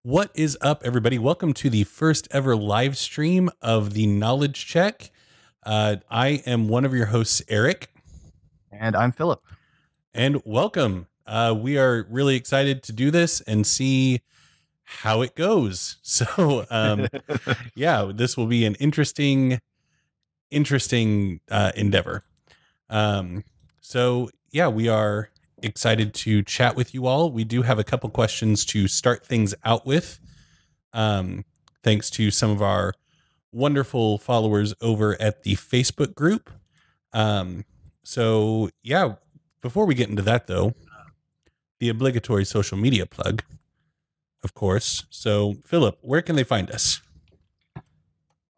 What is up, everybody? Welcome to the first ever live stream of the Knowledge Check. I am one of your hosts, Eric. And I'm Philip. And welcome. We are really excited to do this and see how it goes. So, yeah, this will be an interesting endeavor. So, yeah, we are excited to chat with you all. We do have a couple questions to start things out with. Thanks to some of our wonderful followers over at the Facebook group. So yeah, before we get into that though, the obligatory social media plug, of course. So Philip, where can they find us?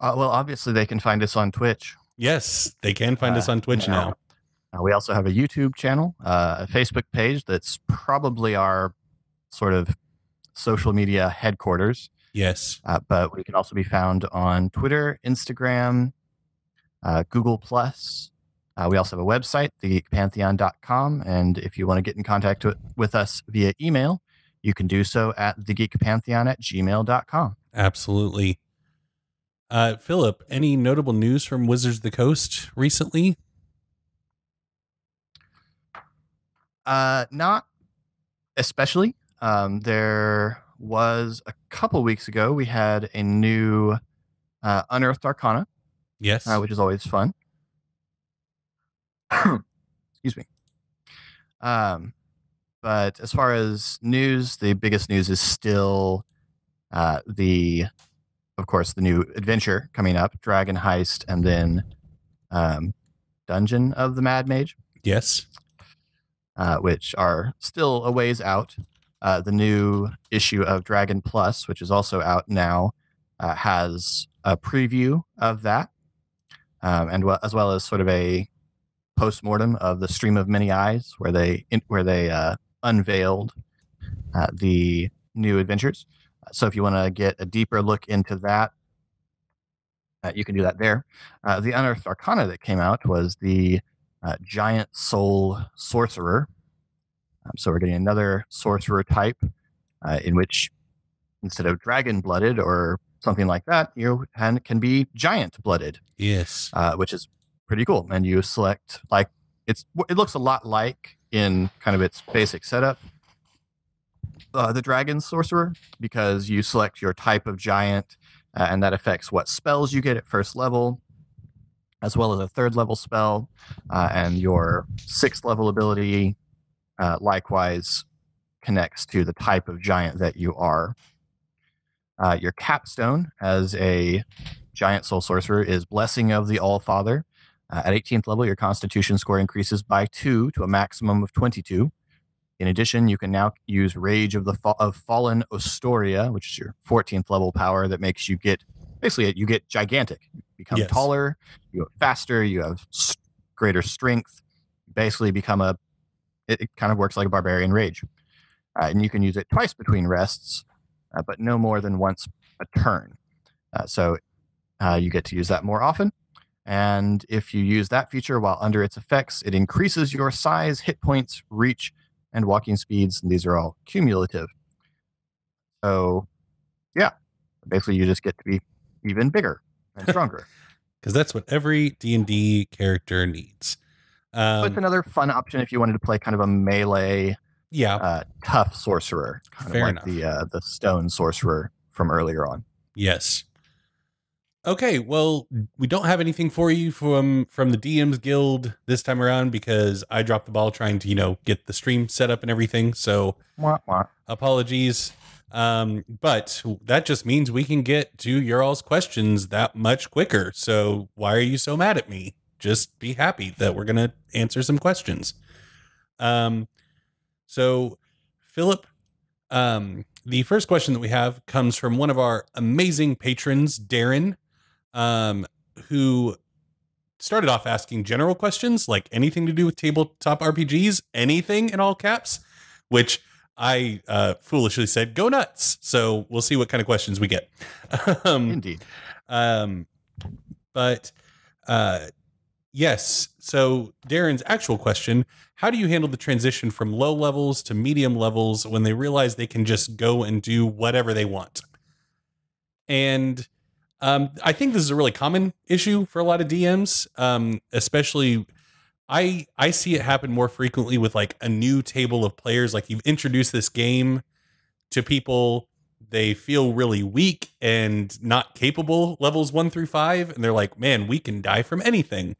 Well, obviously they can find us on Twitch. Yes, they can find us on Twitch now. We also have a YouTube channel, a Facebook page that's probably our sort of social media headquarters. Yes. But we can also be found on Twitter, Instagram, Google+. We also have a website, thegeekpantheon.com. And if you want to get in contact with us via email, you can do so at thegeekpantheon@gmail.com. Absolutely. Philip, any notable news from Wizards of the Coast recently? Not especially. There was a couple weeks ago, we had a new Unearthed Arcana. Yes. Which is always fun. Excuse me. But as far as news, the biggest news is still of course, the new adventure coming up, Dragon Heist, and then Dungeon of the Mad Mage. Yes. Which are still a ways out. The new issue of Dragon Plus, which is also out now, has a preview of that, as well as sort of a post-mortem of the Stream of Many Eyes, where they unveiled the new adventures. So if you want to get a deeper look into that, you can do that there. The Unearthed Arcana that came out was the Giant Soul Sorcerer. So we're getting another sorcerer type in which instead of dragon-blooded or something like that, you can be giant-blooded. Yes. Which is pretty cool. And you select, like, it looks a lot like in kind of its basic setup, the Dragon Sorcerer, because you select your type of giant and that affects what spells you get at first level, as well as a third level spell, and your 6th level ability likewise connects to the type of giant that you are. Your capstone as a giant soul sorcerer is Blessing of the All-Father. At 18th level, your constitution score increases by 2 to a maximum of 22. In addition, you can now use Rage of Fallen Ostoria, which is your 14th level power that makes you get gigantic. You become taller, you get faster, you have greater strength. You basically become it kind of works like a barbarian rage. And you can use it twice between rests, but no more than once a turn. So you get to use that more often. And if you use that feature while under its effects, it increases your size, hit points, reach, and walking speeds. And these are all cumulative. So, yeah, basically you just get to be even bigger and stronger. Because that's what every D&D character needs. So it's another fun option if you wanted to play kind of a melee, tough sorcerer, kind Fair of like enough. the stone sorcerer from earlier on. Yes. Okay, well, we don't have anything for you from the DM's Guild this time around because I dropped the ball trying to, get the stream set up and everything. So apologies. But that just means we can get to your all's questions that much quicker. So why are you so mad at me? Just be happy that we're going to answer some questions. So Philip, the first question that we have comes from one of our amazing patrons, Darren, who started off asking general questions, like anything to do with tabletop RPGs, anything in all caps, which I foolishly said, go nuts. So we'll see what kind of questions we get. Yes. So Darren's actual question, how do you handle the transition from low levels to medium levels when they realize they can just go and do whatever they want? And I think this is a really common issue for a lot of DMs, especially I see it happen more frequently with like a new table of players. Like you've introduced this game to people, they feel really weak and not capable levels 1 through 5, and they're like, man, we can die from anything.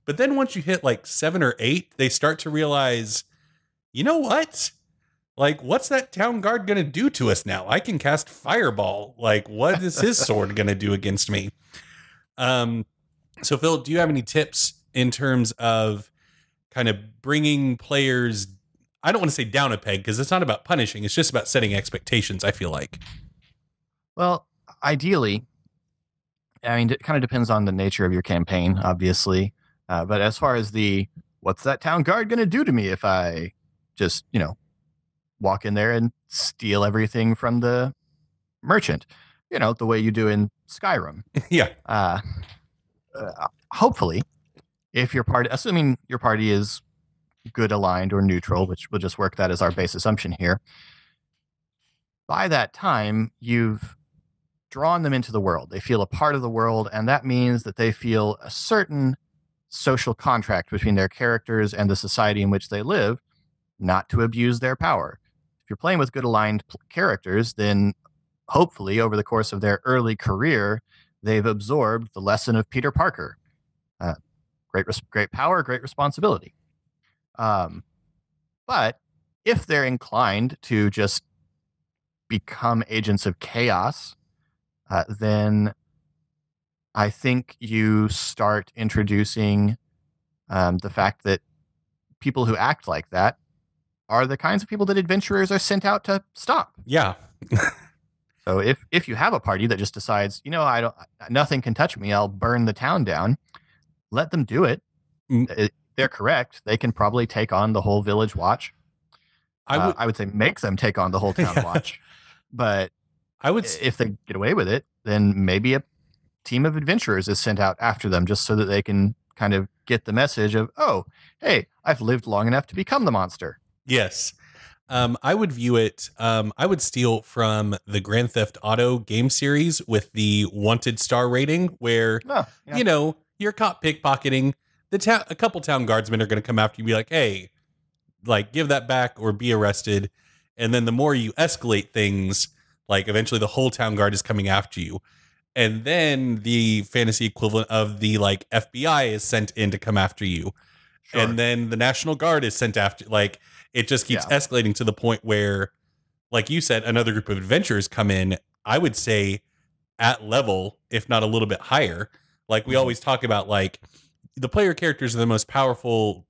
But then once you hit like 7 or 8, they start to realize, you know what? Like, what's that town guard going to do to us now? I can cast Fireball. Like, what is his sword going to do against me? So, Phil, do you have any tips in terms of kind of bringing players, I don't want to say down a peg, because it's not about punishing. It's just about setting expectations, I feel like. Well, ideally, I mean, it kind of depends on the nature of your campaign, obviously. But as far as what's that town guard going to do to me if I just, walk in there and steal everything from the merchant, the way you do in Skyrim. Yeah. Hopefully, if your party, assuming your party is good aligned or neutral, which we'll just work that as our base assumption here, by that time, you've drawn them into the world. They feel a part of the world, and that means that they feel a certain social contract between their characters and the society in which they live, not to abuse their power. If you're playing with good aligned characters, then hopefully over the course of their early career, they've absorbed the lesson of Peter Parker. Great power, great responsibility. But if they're inclined to just become agents of chaos, then I think you start introducing the fact that people who act like that are the kinds of people that adventurers are sent out to stop. Yeah. So if you have a party that just decides, nothing can touch me, I'll burn the town down, let them do it. They're correct. They can probably take on the whole village watch. I would say make them take on the whole town watch. But if they get away with it, then maybe a team of adventurers is sent out after them just so that they can kind of get the message of, oh, hey, I've lived long enough to become the monster. Yes. I would view it, I would steal from the Grand Theft Auto game series with the wanted star rating where, you're caught pickpocketing. A couple town guardsmen are going to come after you and be like, hey, like give that back or be arrested. And then the more you escalate things, like eventually the whole town guard is coming after you. And then the fantasy equivalent of the like FBI is sent in to come after you. Sure. And then the National Guard is sent after, like it just keeps escalating to the point where, like you said, another group of adventurers come in, I would say at level, if not a little bit higher. Like we always talk about, like the player characters are the most powerful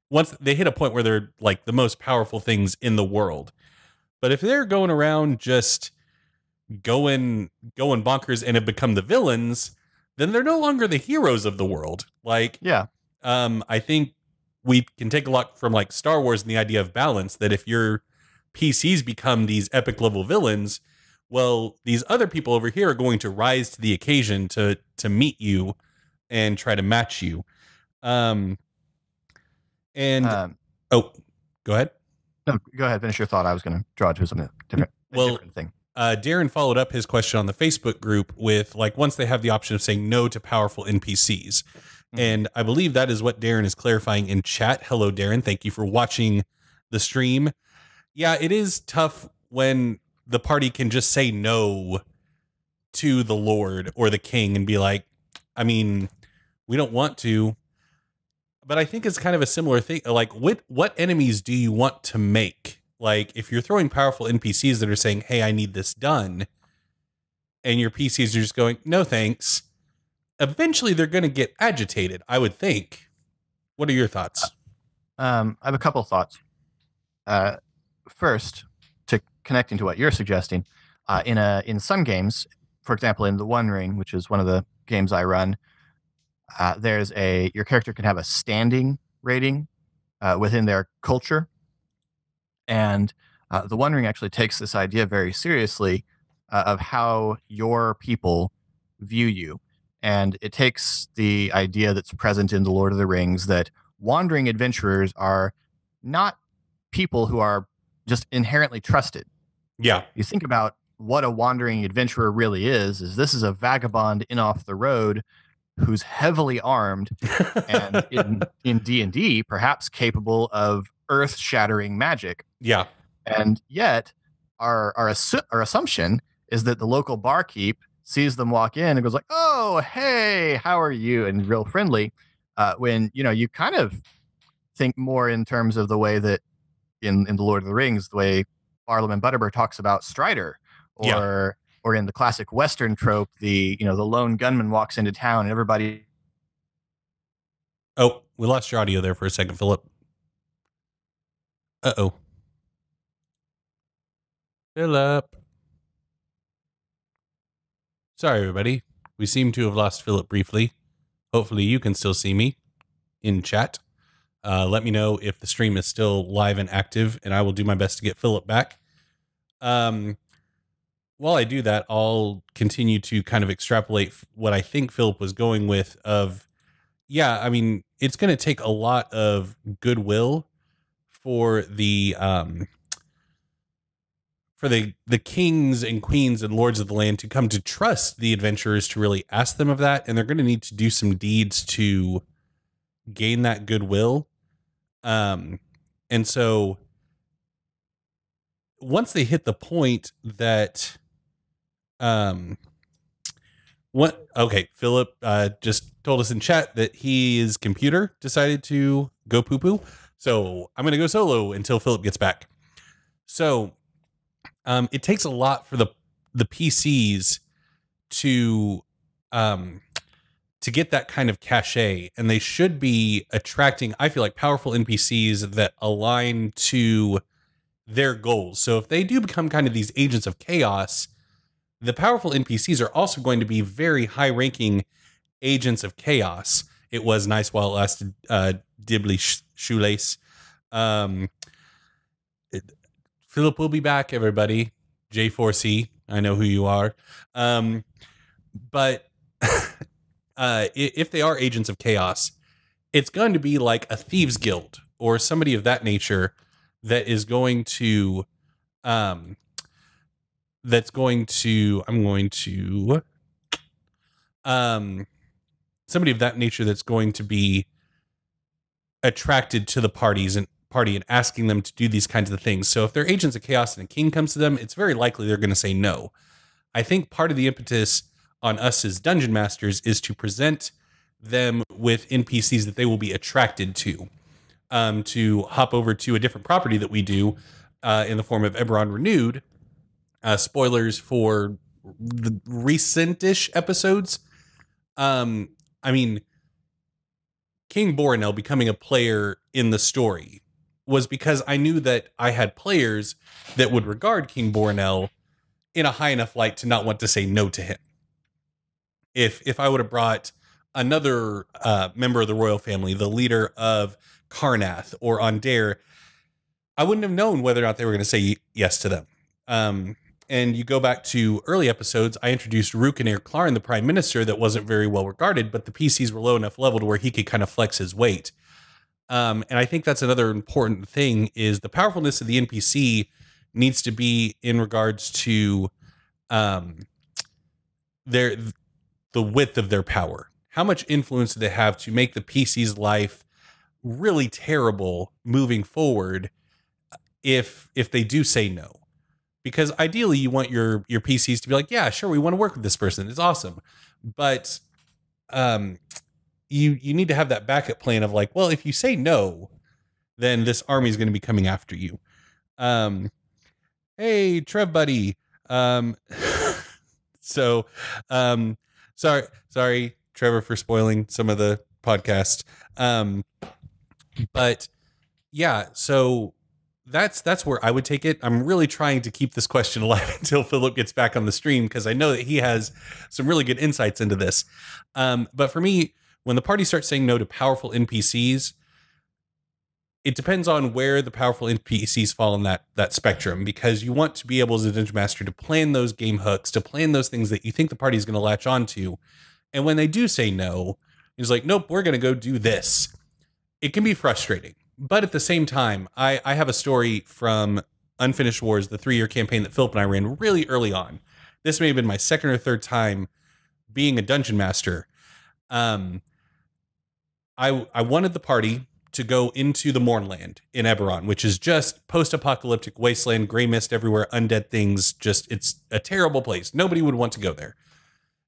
once they hit a point where they're like the most powerful things in the world. But if they're going around just going bonkers and have become the villains, then they're no longer the heroes of the world. Like, I think we can take a lot from like Star Wars and the idea of balance, that if your PCs become these epic level villains, well, these other people over here are going to rise to the occasion to meet you and try to match you. Go ahead. No, go ahead. Finish your thought. I was going to draw to something different. Different thing. Darren followed up his question on the Facebook group with like, once they have the option of saying no to powerful NPCs. And I believe that is what Darren is clarifying in chat. Hello, Darren. Thank you for watching the stream. Yeah, it is tough when the party can just say no to the Lord or the King and be like, I mean, we don't want to. But I think it's kind of a similar thing. Like, what enemies do you want to make? Like, if you're throwing powerful NPCs that are saying, hey, I need this done, and your PCs are just going, no, thanks, eventually they're going to get agitated, I would think. What are your thoughts? I have a couple of thoughts. First, to connecting to what you're suggesting, in some games, for example, in the One Ring, which is one of the games I run, your character can have a standing rating within their culture. And the One Ring actually takes this idea very seriously of how your people view you. And it takes the idea that's present in The Lord of the Rings that wandering adventurers are not people who are just inherently trusted. Yeah. You think about what a wandering adventurer really is this is a vagabond in off the road who's heavily armed and in D&D perhaps capable of earth-shattering magic. Yeah. And yet our assumption is that the local barkeep sees them walk in and goes like, "Oh, hey, how are you?" and real friendly. When you kind of think more in terms of the way that in The Lord of the Rings, the way Barlam and Butterbur talks about Strider, or in the classic Western trope, the lone gunman walks into town and everybody. Oh, we lost your audio there for a second, Philip. Uh-oh. Philip. Sorry, everybody. We seem to have lost Philip briefly. Hopefully you can still see me in chat. Let me know if the stream is still live and active, and I will do my best to get Philip back. While I do that, I'll continue to kind of extrapolate what I think Philip was going with of, yeah, I mean, it's going to take a lot of goodwill for the kings and queens and lords of the land to come to trust the adventurers to really ask them of that. And they're going to need to do some deeds to gain that goodwill. And so once they hit the point that, Philip just told us in chat that his computer decided to go poo-poo. So I'm going to go solo until Philip gets back. So it takes a lot for the PCs to get that kind of cachet, and they should be attracting, I feel like, powerful NPCs that align to their goals. So if they do become kind of these agents of chaos, the powerful NPCs are also going to be very high-ranking agents of chaos. It was nice while it lasted, Dibbly Shoelace. Philip will be back, everybody. J4C, I know who you are. But if they are agents of chaos, it's going to be like a thieves guild or somebody of that nature that is going to, somebody of that nature that's going to be attracted to the party and asking them to do these kinds of things. So if they're agents of chaos and a king comes to them, it's very likely they're going to say no. I think part of the impetus on us as dungeon masters is to present them with NPCs that they will be attracted to hop over to a different property that we do in the form of Eberron Renewed. Spoilers for the recent-ish episodes. I mean, King Borinel becoming a player in the story was because I knew that I had players that would regard King Borinel in a high enough light to not want to say no to him. If I would have brought another member of the royal family, the leader of Karnath or Ondair, I wouldn't have known whether or not they were going to say yes to them. And you go back to early episodes, I introduced Rukenair Clarn, the prime minister, that wasn't very well regarded, but the PCs were low enough level to where he could kind of flex his weight. And I think that's another important thing is the powerfulness of the NPC needs to be in regards to the width of their power. How much influence do they have to make the PC's life really terrible moving forward if they do say no? Because ideally you want your PCs to be like, yeah, sure, we want to work with this person. It's awesome. But you need to have that backup plan of like, well, if you say no, then this army is going to be coming after you. Hey, Trev buddy. Sorry, Trevor, for spoiling some of the podcast. But yeah, so that's where I would take it. I'm really trying to keep this question alive until Philip gets back on the stream, because I know that he has some really good insights into this. But for me, when the party starts saying no to powerful NPCs, it depends on where the powerful NPCs fall in that spectrum, because you want to be able as a dungeon master to plan those game hooks, to plan those things that you think the party is going to latch onto, And when they do say no, he's like, nope, we're going to go do this. It can be frustrating. But at the same time, I have a story from Unfinished Wars, the 3-year campaign that Philip and I ran really early on. This may have been my second or third time being a dungeon master. I wanted the party to go into the Mournland in Eberron, which is just post-apocalyptic wasteland, gray mist everywhere, undead things. Just, it's a terrible place. Nobody would want to go there.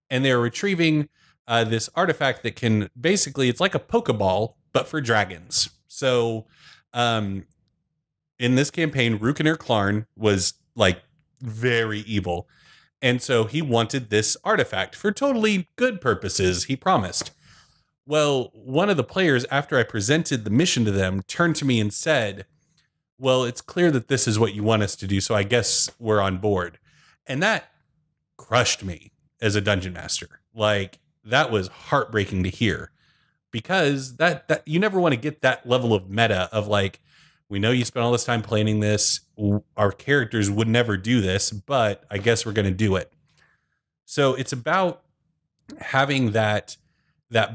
And they're retrieving this artifact that can basically, it's like a Pokeball, but for dragons. So in this campaign, Rukener Klarn was like very evil. And so he wanted this artifact for totally good purposes, he promised. Well, one of the players, after I presented the mission to them, turned to me and said, well, it's clear that this is what you want us to do, so I guess we're on board. And that crushed me as a dungeon master. Like, that was heartbreaking to hear, because that you never want to get that level of meta of like, we know you spent all this time planning this. Our characters would never do this, but I guess we're going to do it. So it's about having that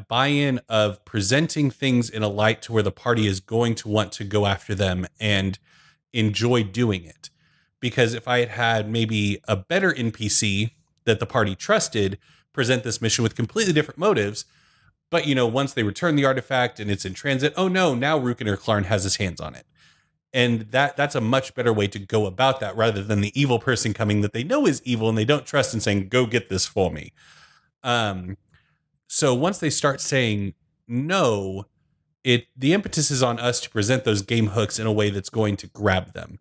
buy-in of presenting things in a light to where the party is going to want to go after them and enjoy doing it. Because if I had had maybe a better NPC that the party trusted present this mission with completely different motives, but, you know, once they return the artifact and it's in transit, oh no, now Rukener Klarn has his hands on it. And that's a much better way to go about that, rather than the evil person coming that they know is evil and they don't trust and saying, go get this for me. So once they start saying no, the impetus is on us to present those game hooks in a way that's going to grab them.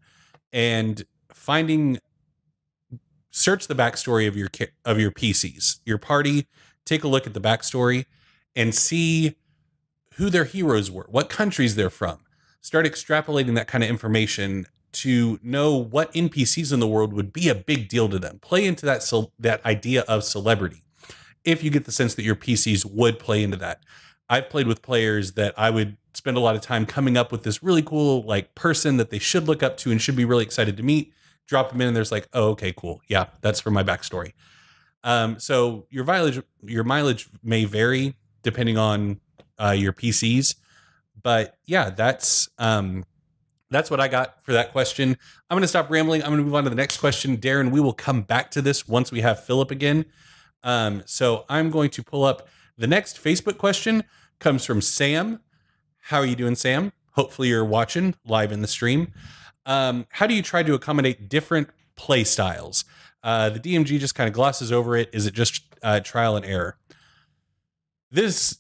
And search the backstory of your PCs, your party, take a look at the backstory and see who their heroes were, what countries they're from. Start extrapolating that kind of information to know what NPCs in the world would be a big deal to them. Play into that idea of celebrity. If you get the sense that your PCs would play into that. I've played with players that I would spend a lot of time coming up with this really cool like person that they should look up to and should be really excited to meet. Drop them in and there's like, oh, okay, cool. Yeah, that's for my backstory. So your mileage may vary depending on your PCs. But yeah, that's what I got for that question. I'm going to stop rambling. I'm going to move on to the next question. Darren, we will come back to this once we have Philip again. So I'm going to pull up the next Facebook question. Comes from Sam. How are you doing, Sam? Hopefully you're watching live in the stream. How do you try to accommodate different play styles? The DMG just kind of glosses over it. Is it just trial and error? This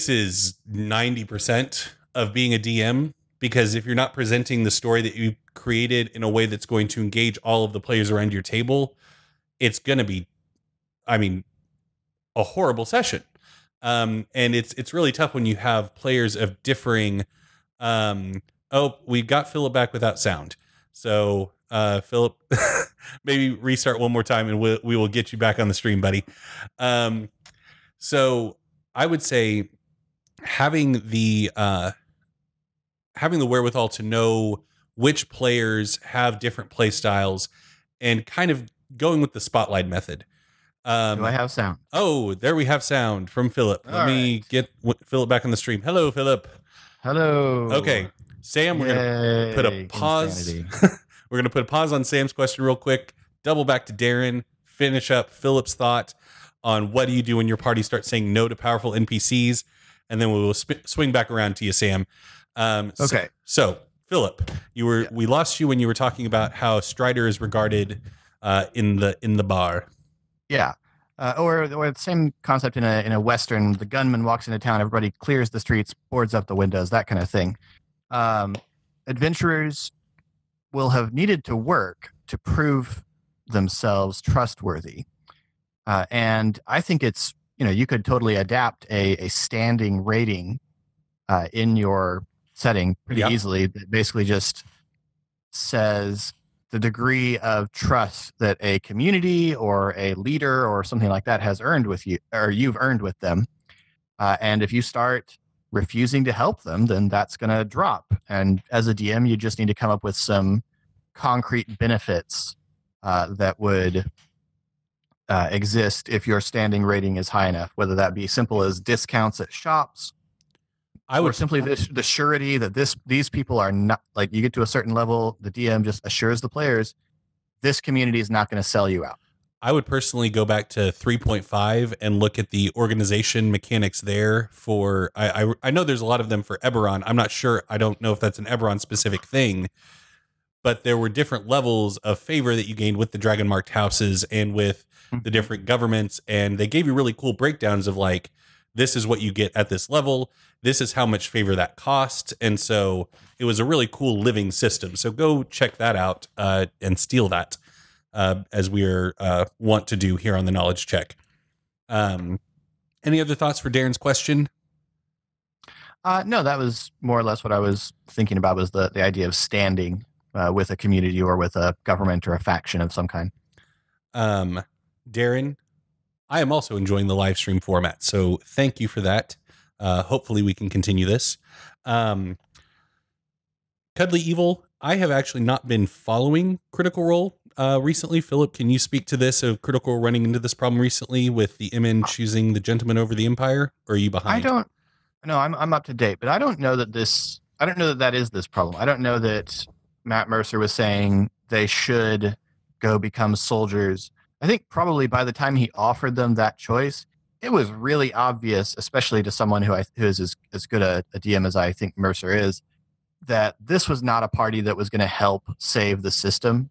is 90% of being a DM, because if you're not presenting the story that you created in a way that's going to engage all of the players around your table, it's going to be, a horrible session. And it's really tough when you have players of differing. Oh, we got Philip back without sound. So Philip, maybe restart one more time and we will get you back on the stream, buddy. So I would say having the wherewithal to know which players have different play styles and kind of going with the spotlight method. Do I have sound? Oh, there we have sound from Philip. Let me get Philip back on the stream. Hello, Philip. Hello. Okay, Sam, we're going to put a pause. We're going to put a pause on Sam's question real quick. Double back to Darren. Finish up Philip's thought on what do you do when your party starts saying no to powerful NPCs, and then we will swing back around to you, Sam. Okay. So Philip, we lost you when you were talking about how Strider is regarded in the bar. Yeah. Or the same concept in a Western. The gunman walks into town, everybody clears the streets, boards up the windows, that kind of thing. Adventurers will have needed to work to prove themselves trustworthy. And I think it's, you could totally adapt a standing rating in your setting pretty easily that basically just says the degree of trust that a community or a leader or something like that has earned with you, or you've earned with them. And if you start refusing to help them, then that's going to drop. And as a DM, you just need to come up with some concrete benefits that would exist if your standing rating is high enough, whether that be simple as discounts at shops, or simply the surety that these people are not, like, you get to a certain level, the DM just assures the players this community is not going to sell you out. I would personally go back to 3.5 and look at the organization mechanics there for, I know there's a lot of them for Eberron. I'm not sure. I don't know if that's an Eberron specific thing, but there were different levels of favor that you gained with the dragon marked houses and with the different governments. And they gave you really cool breakdowns of like, this is what you get at this level. This is how much favor that costs. And so it was a really cool living system. So go check that out and steal that. As we are want to do here on the knowledge check. Any other thoughts for Darren's question? No, that was more or less what I was thinking about, was the idea of standing with a community or with a government or a faction of some kind. Darren, I am also enjoying the live stream format, so thank you for that. Hopefully we can continue this. Cuddly Evil, I have actually not been following Critical Role recently. Philip, can you speak to this, of Critical Role running into this problem recently with the MN choosing the gentleman over the Empire? Or are you behind? I'm up to date, but I don't know that that is this problem. I don't know that Matt Mercer was saying they should go become soldiers. I think probably by the time he offered them that choice, it was really obvious, especially to someone who is as good a DM as I think Mercer is, that this was not a party that was going to help save the system.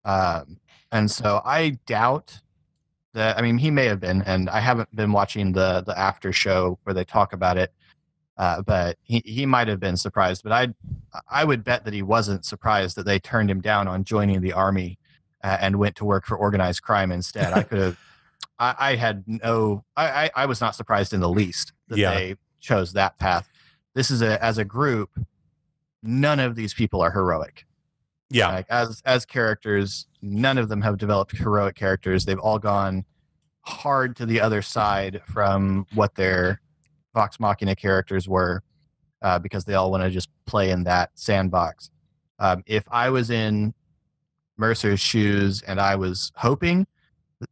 And so I doubt that, I mean, he may have been, and I haven't been watching the after show where they talk about it, but he might have been surprised. But I would bet that he wasn't surprised that they turned him down on joining the army and went to work for organized crime instead. I was not surprised in the least that they chose that path. This is as a group, none of these people are heroic. Yeah. Like as characters, none of them have developed heroic characters. They've all gone hard to the other side from what their Vox Machina characters were, because they all want to just play in that sandbox. If I was in Mercer's shoes and I was hoping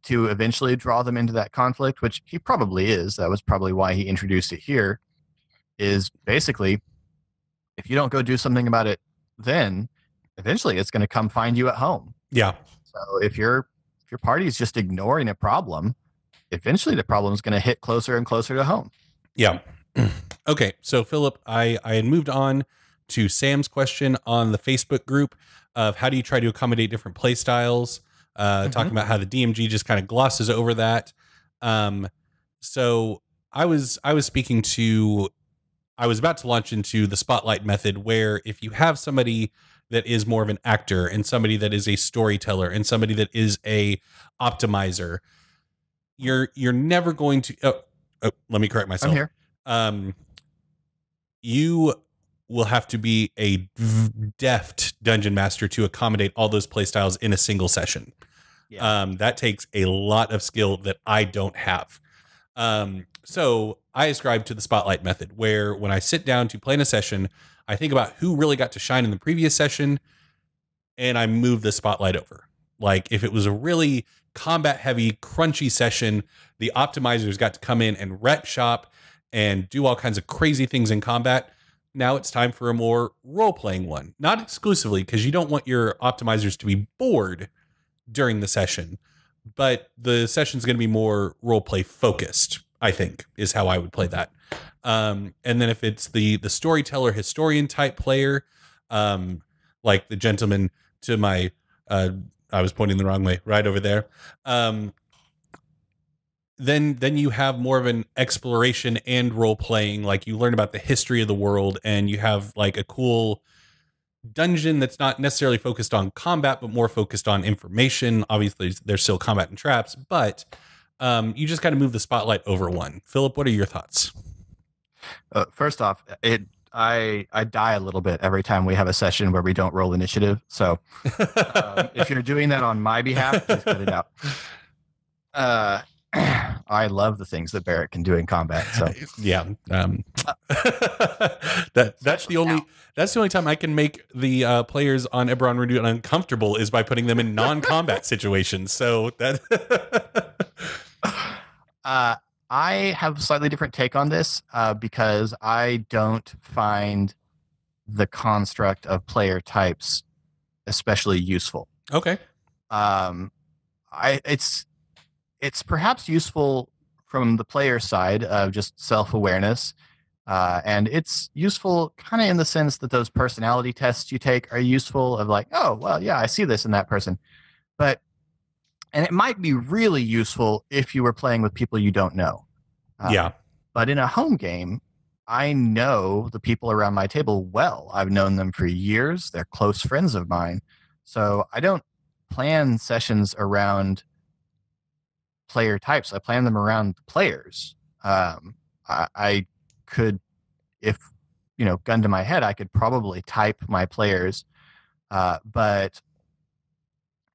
to eventually draw them into that conflict, which he probably is, that was probably why he introduced it here, is basically, if you don't go do something about it then, eventually it's going to come find you at home. Yeah. So if your party is just ignoring a problem, eventually the problem is going to hit closer and closer to home. Yeah. Okay. So Philip, I had moved on to Sam's question on the Facebook group of how do you try to accommodate different play styles, talking about how the DMG just kind of glosses over that. So I was about to launch into the spotlight method, where if you have somebody that is more of an actor and somebody that is a storyteller and somebody that is a optimizer, you're never going to, let me correct myself. I'm here. You will have to be a deft dungeon master to accommodate all those playstyles in a single session. Yeah. That takes a lot of skill that I don't have. So I ascribe to the spotlight method, where when I sit down to plan a session, I think about who really got to shine in the previous session, and I move the spotlight over. Like if it was a really combat heavy, crunchy session, the optimizers got to come in and rep shop and do all kinds of crazy things in combat. Now it's time for a more role-playing one. Not exclusively, because you don't want your optimizers to be bored during the session, but the session's going to be more role-play focused, I think, is how I would play that. And then if it's the storyteller, historian type player, like the gentleman to my, I was pointing the wrong way, right over there. Then you have more of an exploration and role playing, like you learn about the history of the world, and you have like a cool dungeon that's not necessarily focused on combat, but more focused on information. Obviously, there's still combat and traps, but you just got to move the spotlight over one. Philip, what are your thoughts? First off, I die a little bit every time we have a session where we don't roll initiative. So if you're doing that on my behalf, please cut it out. I love the things that Barrett can do in combat. So yeah, that's the only time I can make the players on Eberron Renewed uncomfortable is by putting them in non-combat situations. So that Uh, I have a slightly different take on this because I don't find the construct of player types especially useful. Okay. Um, it's perhaps useful from the player side of just self-awareness. And it's useful kind of in the sense that those personality tests you take are useful of like, oh, well, yeah, I see this in that person. And it might be really useful if you were playing with people you don't know. Yeah. But in a home game, I know the people around my table well. I've known them for years. They're close friends of mine. So I don't plan sessions around player types. I plan them around players. I could, if, gun to my head, I could probably type my players. But,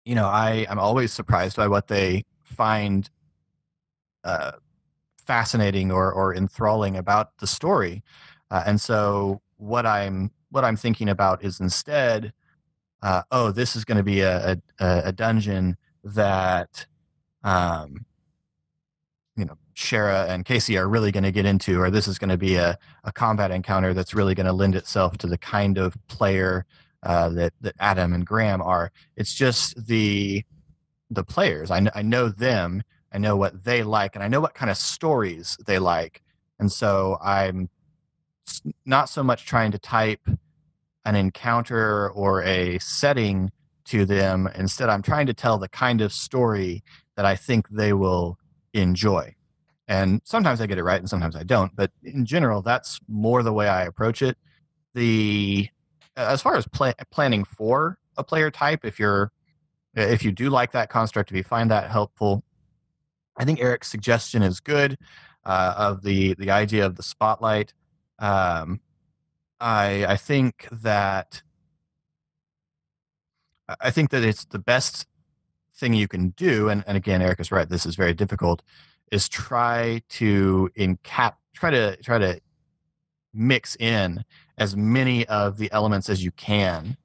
I'm always surprised by what they find fascinating or enthralling about the story. And so what I'm thinking about is instead, this is going to be a dungeon that, Shara and Casey are really going to get into, or this is going to be a combat encounter that's really going to lend itself to the kind of player that Adam and Graham are. It's just the players. I know them. I know what they like, and I know what kind of stories they like. And so I'm not so much trying to type an encounter or a setting to them. Instead, I'm trying to tell the kind of story that I think they will enjoy. And sometimes I get it right and sometimes I don't. But in general, that's more the way I approach it. As far as planning for a player type, if you do like that construct, if you find that helpful, I think Eric's suggestion is good of the idea of the spotlight. I think that it's the best thing you can do, and again, Eric is right. This is very difficult. Is try to mix in as many of the elements as you can,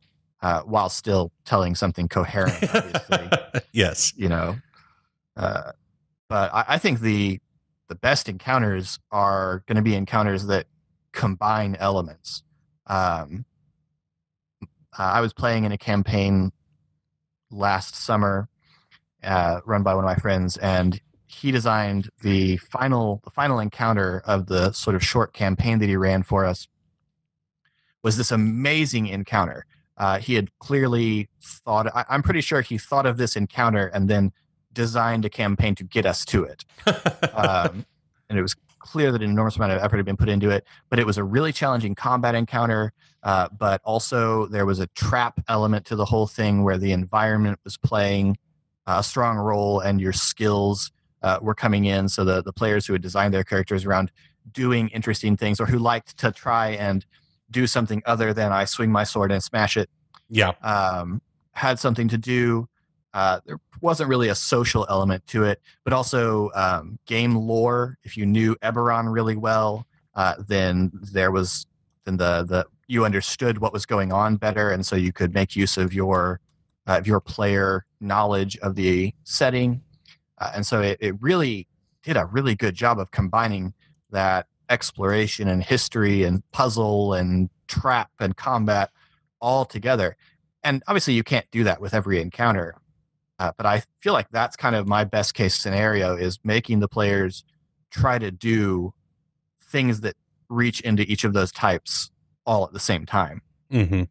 while still telling something coherent. Obviously, yes. But I think the best encounters are going to be encounters that combine elements. I was playing in a campaign last summer, run by one of my friends, and he designed the final encounter of the sort of short campaign that he ran for us. Was this amazing encounter? He had clearly thought. I'm pretty sure he thought of this encounter and then designed a campaign to get us to it. And it was clear that an enormous amount of effort had been put into it. But it was a really challenging combat encounter. But also there was a trap element to the whole thing where the environment was playing a strong role and your skills were coming in. So the players who had designed their characters around doing interesting things, or who liked to try and do something other than I swing my sword and smash it, had something to do. There wasn't really a social element to it, but also game lore. If you knew Eberron really well, then you understood what was going on better, and so you could make use of your player knowledge of the setting. And so it really did a really good job of combining that exploration and history and puzzle and trap and combat all together. And obviously you can't do that with every encounter. But I feel like that's kind of my best case scenario, is making the players try to do things that reach into each of those types all at the same time. Mm-hmm.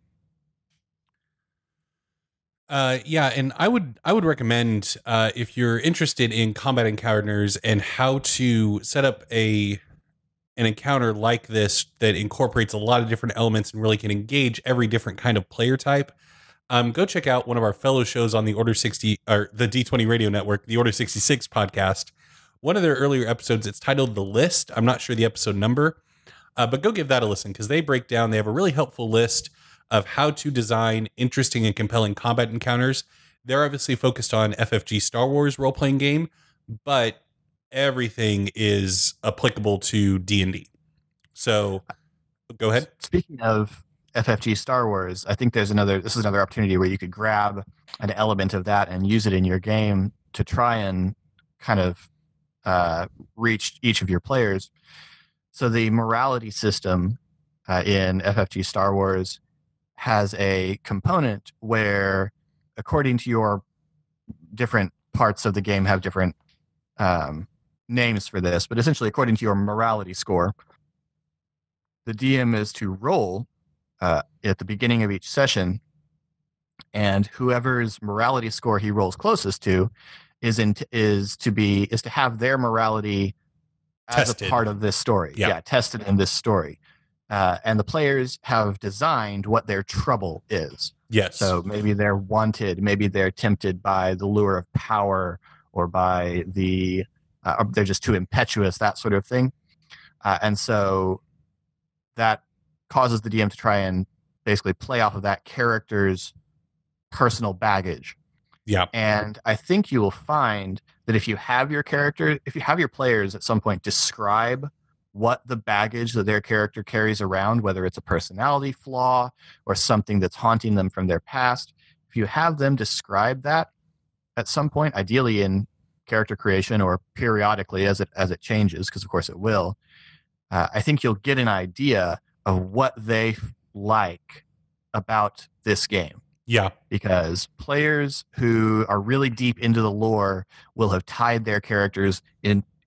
And I would recommend, if you're interested in combat encounters and how to set up an encounter like this that incorporates a lot of different elements and really can engage every different kind of player type, go check out one of our fellow shows on the Order 60 or the D20 Radio Network, the Order 66 podcast. One of their earlier episodes, it's titled The List. I'm not sure the episode number, but go give that a listen, because they have a really helpful list of how to design interesting and compelling combat encounters. They're obviously focused on FFG Star Wars role-playing game, but everything is applicable to D&D. So go ahead. Speaking of FFG Star Wars, I think this is another opportunity where you could grab an element of that and use it in your game to try and kind of reach each of your players. So the morality system in FFG Star Wars has a component where, according to your different parts of the game, have different names for this, but essentially, according to your morality score, the DM is to roll at the beginning of each session, and whoever's morality score he rolls closest to is to have their morality as Tested. a part of this story. Yeah, tested in this story. And the players have designed what their trouble is. Yes. So maybe they're wanted, maybe they're tempted by the lure of power, or by or they're just too impetuous, that sort of thing. And so that causes the DM to try and basically play off of that character's personal baggage. Yeah. And I think you will find that if you have your players at some point describe what the baggage that their character carries around, whether it's a personality flaw or something that's haunting them from their past, if you have them describe that at some point, ideally in character creation or periodically as it changes, because of course it will, I think you'll get an idea of what they like about this game. Yeah. Because players who are really deep into the lore will have tied their characters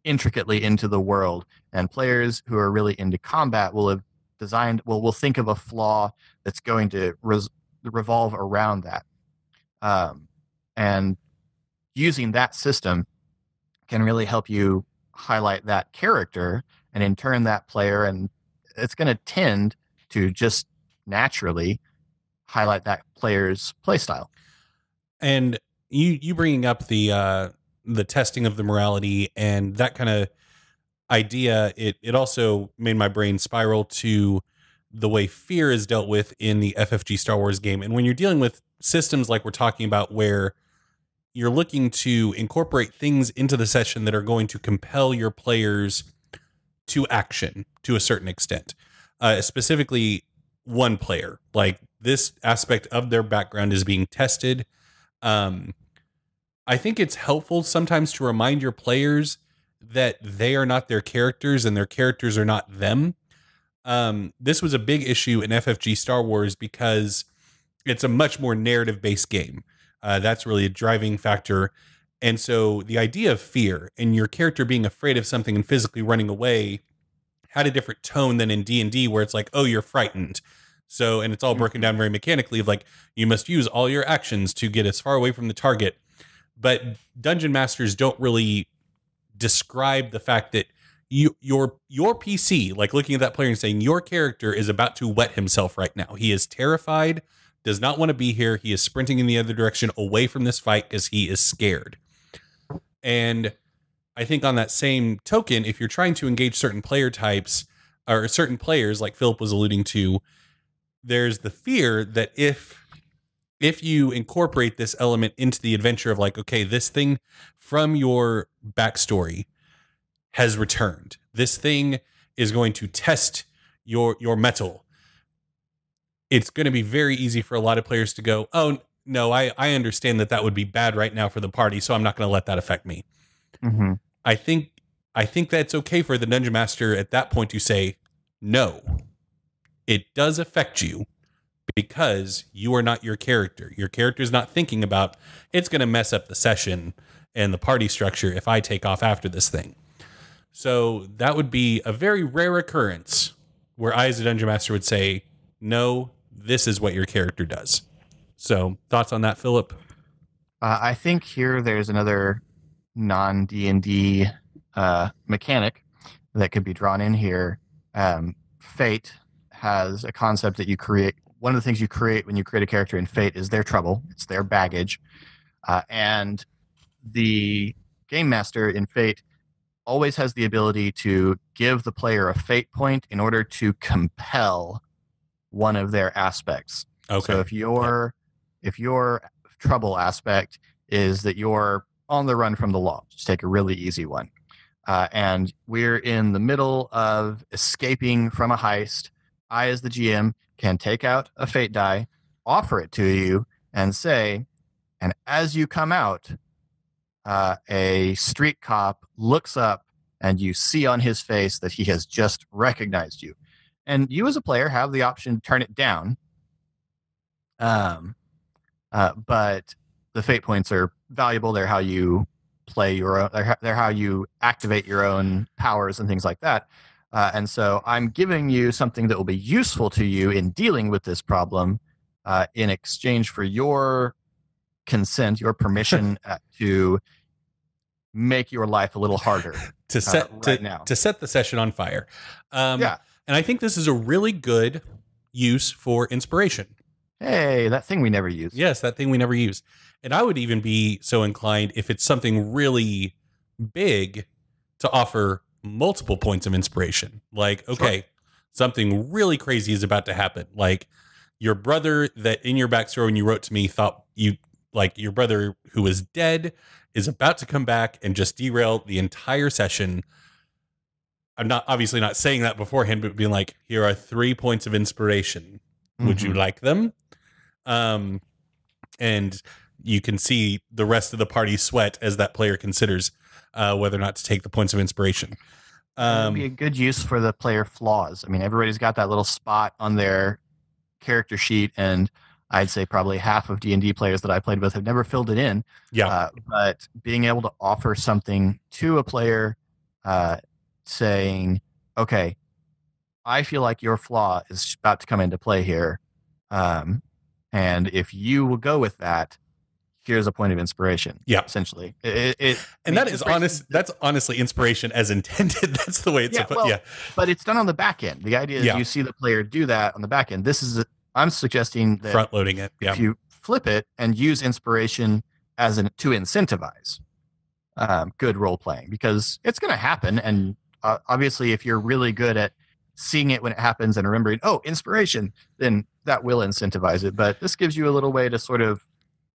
intricately into the world, and players who are really into combat will have will think of a flaw that's going to revolve around that. And using that system can really help you highlight that character, and in turn that player, and it's going to tend to just naturally highlight that player's playstyle. And you bringing up the testing of the morality and that kind of idea, it also made my brain spiral to the way fear is dealt with in the FFG Star Wars game. And when you're dealing with systems like we're talking about, where you're looking to incorporate things into the session that are going to compel your players to action to a certain extent, specifically one player, like this aspect of their background is being tested. I think it's helpful sometimes to remind your players that they are not their characters and their characters are not them. This was a big issue in FFG Star Wars because it's a much more narrative-based game. That's really a driving factor. And so the idea of fear and your character being afraid of something and physically running away had a different tone than in D&D, where it's like, oh, you're frightened. So, and it's all broken down very mechanically of like, you must use all your actions to get as far away from the target. But dungeon masters don't really describe the fact that your PC, like looking at that player and saying your character is about to wet himself right now. He is terrified, does not want to be here. He is sprinting in the other direction away from this fight because he is scared. And I think on that same token, if you're trying to engage certain player types or certain players, like Philip was alluding to, there's the fear that if you incorporate this element into the adventure of like, okay, this thing from your backstory has returned. This thing is going to test your mettle. It's going to be very easy for a lot of players to go, oh, no, I understand that would be bad right now for the party, so I'm not going to let that affect me. Mm-hmm. I think that's okay for the Dungeon Master at that point to say, no, it does affect you because you are not your character. Your character is not thinking about it's going to mess up the session and the party structure if I take off after this thing. So that would be a very rare occurrence where I, as a Dungeon Master, would say, no, this is what your character does. So thoughts on that, Philip? I think here there's another non-D&D mechanic that could be drawn in here. Fate has a concept that you create. One of the things you create when you create a character in Fate is their trouble. It's their baggage. And the game master in Fate always has the ability to give the player a fate point in order to compel one of their aspects. Okay. So if your trouble aspect is that you're on the run from the law, just take a really easy one. And we're in the middle of escaping from a heist. I, as the GM, can take out a fate die, offer it to you, and say, and as you come out, a street cop looks up and you see on his face that he has just recognized you. And you as a player have the option to turn it down. But the fate points are valuable. They're how you play your own, they're how you activate your own powers and things like that. And so I'm giving you something that will be useful to you in dealing with this problem in exchange for your consent, your permission to make your life a little harder to set the session on fire. Yeah. And I think this is a really good use for inspiration. Hey, that thing we never use. Yes, that thing we never use. And I would even be so inclined, if it's something really big, to offer multiple points of inspiration. Like, okay, sure, something really crazy is about to happen. Like your brother that in your backstory when you wrote to me thought you, like your brother who was dead is about to come back and just derail the entire session. I'm not obviously not saying that beforehand, but being like, here are 3 points of inspiration. Would you like them? And you can see the rest of the party sweat as that player considers whether or not to take the points of inspiration. It would be a good use for the player flaws. I mean, everybody's got that little spot on their character sheet, and I'd say probably half of D&D players that I played with have never filled it in. Yeah. But being able to offer something to a player saying, okay, I feel like your flaw is about to come into play here. And if you will go with that, here's a point of inspiration. Yeah. Essentially. That's honestly inspiration as intended. That's the way it's supposed. Yeah. But it's done on the back end. The idea is you see the player do that on the back end. I'm suggesting that front loading it. Yeah. If you flip it and use inspiration to incentivize good role playing, because it's going to happen. And obviously, if you're really good at seeing it when it happens and remembering, oh, inspiration, then that will incentivize it. But this gives you a little way to sort of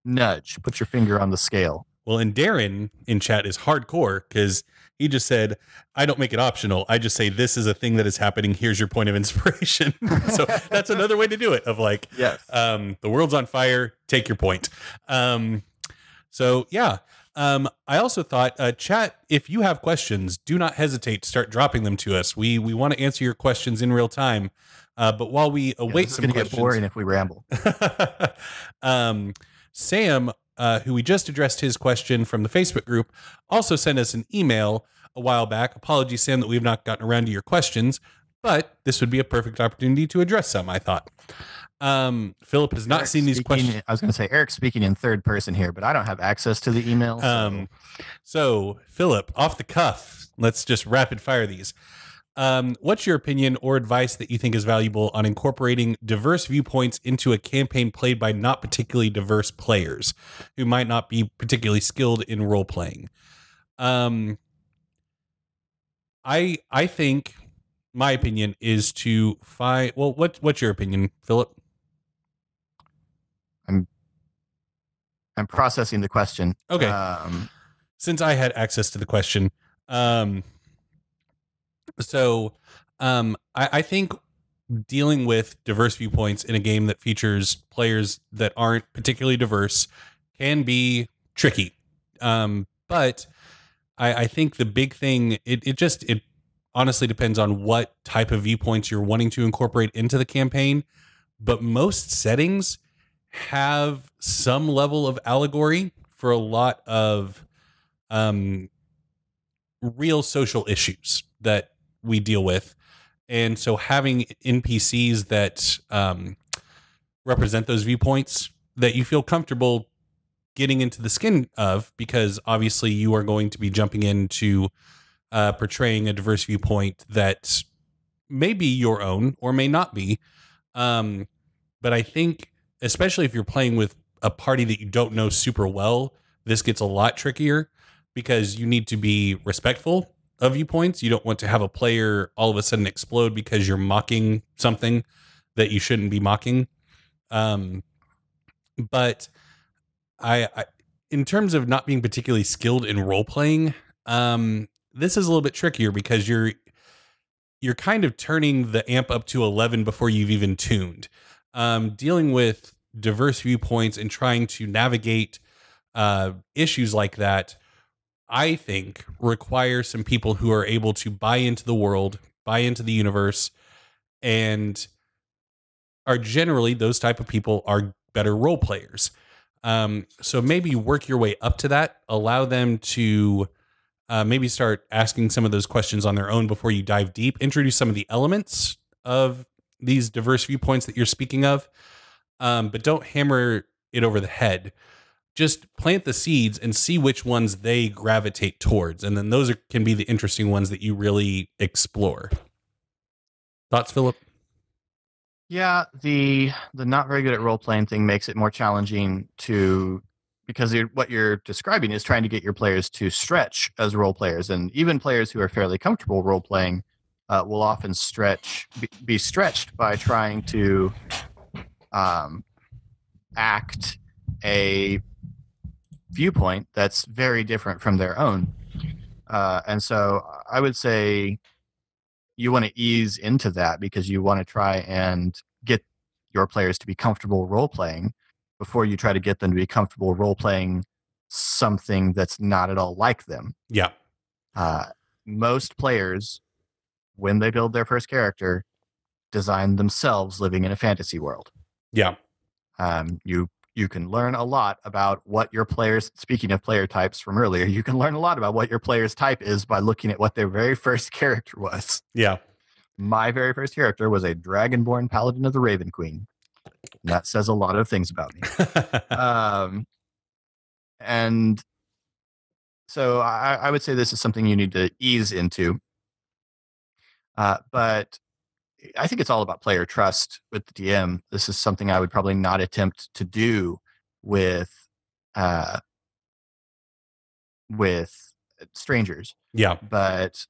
nudge, put your finger on the scale. Well, and Darren in chat is hardcore because he just said, I don't make it optional. I just say, this is a thing that is happening. Here's your point of inspiration. So that's another way to do it, of like, yes. The world's on fire. Take your point. So yeah. I also thought, chat, if you have questions, do not hesitate to start dropping them to us. We want to answer your questions in real time. But while we await some questions, get boring if we ramble. Sam, who we just addressed his question from the Facebook group, also sent us an email a while back. Apologies, Sam, that we've not gotten around to your questions, but this would be a perfect opportunity to address some, I thought. Philip has not seen these questions. I was going to say Eric's speaking in third person here, but I don't have access to the emails. So Philip, off the cuff, let's just rapid fire these. What's your opinion or advice that you think is valuable on incorporating diverse viewpoints into a campaign played by not particularly diverse players who might not be particularly skilled in role playing? I think my opinion is to find. Well, what's your opinion, Philip? I'm processing the question. Okay. Since I had access to the question, I think dealing with diverse viewpoints in a game that features players that aren't particularly diverse can be tricky. But I think the big thing, it honestly depends on what type of viewpoints you're wanting to incorporate into the campaign. But most settings have some level of allegory for a lot of real social issues that we deal with. And so having NPCs that represent those viewpoints that you feel comfortable getting into the skin of, because obviously you are going to be jumping into portraying a diverse viewpoint that may be your own or may not be. But I think, especially if you're playing with a party that you don't know super well, this gets a lot trickier because you need to be respectful of viewpoints. You don't want to have a player all of a sudden explode because you're mocking something that you shouldn't be mocking. But I in terms of not being particularly skilled in role playing, this is a little bit trickier because you're kind of turning the amp up to 11 before you've even tuned. Dealing with diverse viewpoints and trying to navigate issues like that I think, require some people who are able to buy into the world, buy into the universe, and are generally those type of people are better role players. So maybe work your way up to that. Allow them to maybe start asking some of those questions on their own before you dive deep. Introduce some of the elements of these diverse viewpoints that you're speaking of, but don't hammer it over the head. Just plant the seeds and see which ones they gravitate towards. And then those can be the interesting ones that you really explore. Thoughts, Philip? Yeah, the not very good at role playing thing makes it more challenging because what you're describing is trying to get your players to stretch as role players, and even players who are fairly comfortable role playing will often be stretched by trying to act a viewpoint that's very different from their own, and so I would say you want to ease into that because you want to try and get your players to be comfortable role playing before you try to get them to be comfortable role playing something that's not at all like them. Yeah. Most players, when they build their first character, design themselves living in a fantasy world. Yeah. You can learn a lot about what your players, speaking of player types from earlier, you can learn a lot about what your player's type is by looking at what their very first character was. Yeah. My very first character was a Dragonborn Paladin of the Raven Queen. And that says a lot of things about me. And so I would say this is something you need to ease into. But I think it's all about player trust with the DM. This is something I would probably not attempt to do with strangers. Yeah. But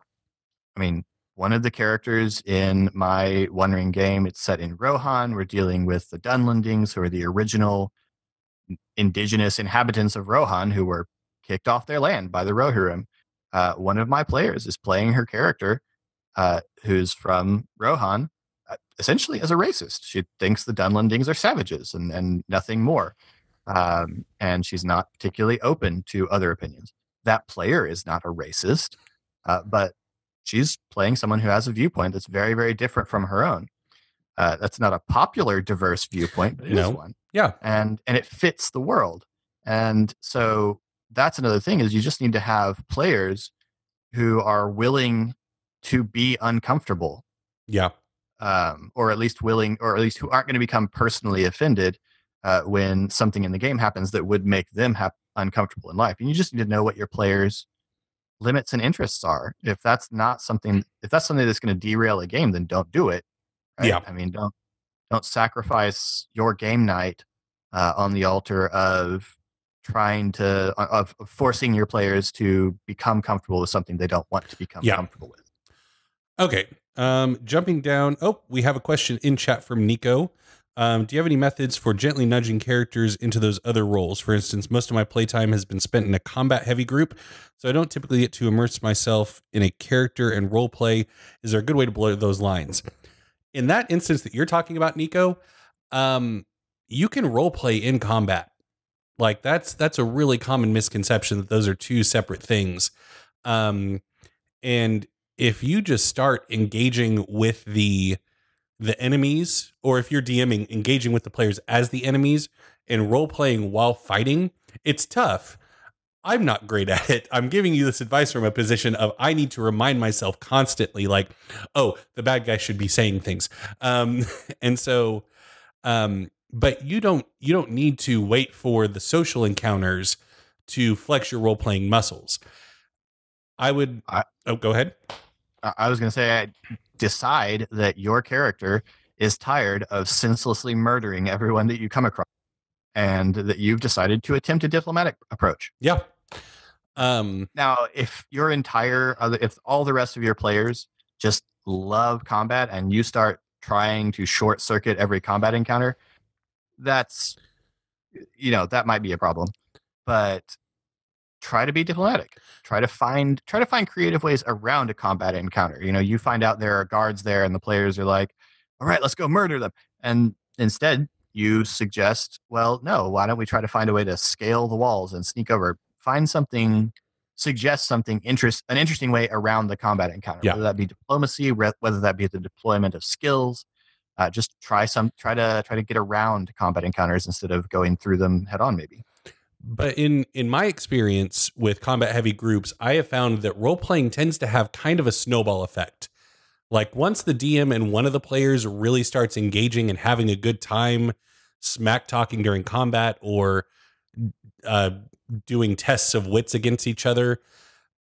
I mean, one of the characters in my One Ring game, it's set in Rohan. We're dealing with the Dunlendings, who are the original indigenous inhabitants of Rohan, who were kicked off their land by the Rohirrim. One of my players is playing her character, who's from Rohan, essentially as a racist. She thinks the Dunlendings are savages and nothing more. And she's not particularly open to other opinions. That player is not a racist, but she's playing someone who has a viewpoint that's very, very different from her own. That's not a popular, diverse viewpoint, but it is one. Yeah. And it fits the world. And so that's another thing, is you just need to have players who are willing to be uncomfortable. Yeah. Or at least who aren't going to become personally offended when something in the game happens that would make them uncomfortable in life. And you just need to know what your players' limits and interests are. If that's something that's going to derail a game, then don't do it. Right? Yeah. I mean, don't sacrifice your game night on the altar of forcing your players to become comfortable with something they don't want to become comfortable with. Okay. Jumping down. Oh, we have a question in chat from Nico. Do you have any methods for gently nudging characters into those other roles? For instance, most of my playtime has been spent in a combat-heavy group, so I don't typically get to immerse myself in a character and role play. Is there a good way to blur those lines? In that instance that you're talking about, Nico, you can role play in combat. Like that's a really common misconception that those are two separate things. And if you just start engaging with the enemies, or if you're DMing, engaging with the players as the enemies and role playing while fighting, it's tough. I'm not great at it. I'm giving you this advice from a position of I need to remind myself constantly, like, oh, the bad guy should be saying things. And so, but you don't need to wait for the social encounters to flex your role playing muscles. Go ahead. I was going to say, decide that your character is tired of senselessly murdering everyone that you come across, and that you've decided to attempt a diplomatic approach. Yeah. Now, if if all the rest of your players just love combat and you start trying to short circuit every combat encounter, that might be a problem. But try to be diplomatic. Try to find creative ways around a combat encounter. You find out there are guards there, and the players are like, "All right, let's go murder them." And instead, you suggest, "Well, no. Why don't we try to find a way to scale the walls and sneak over? Find something suggest something an interesting way around the combat encounter, Yeah. whether that be diplomacy, whether that be the deployment of skills. Just try to get around combat encounters instead of going through them head on, maybe. But in my experience with combat heavy groups, I have found that role playing tends to have kind of a snowball effect. Like once the DM and one of the players really starts engaging and having a good time, smack talking during combat or doing tests of wits against each other,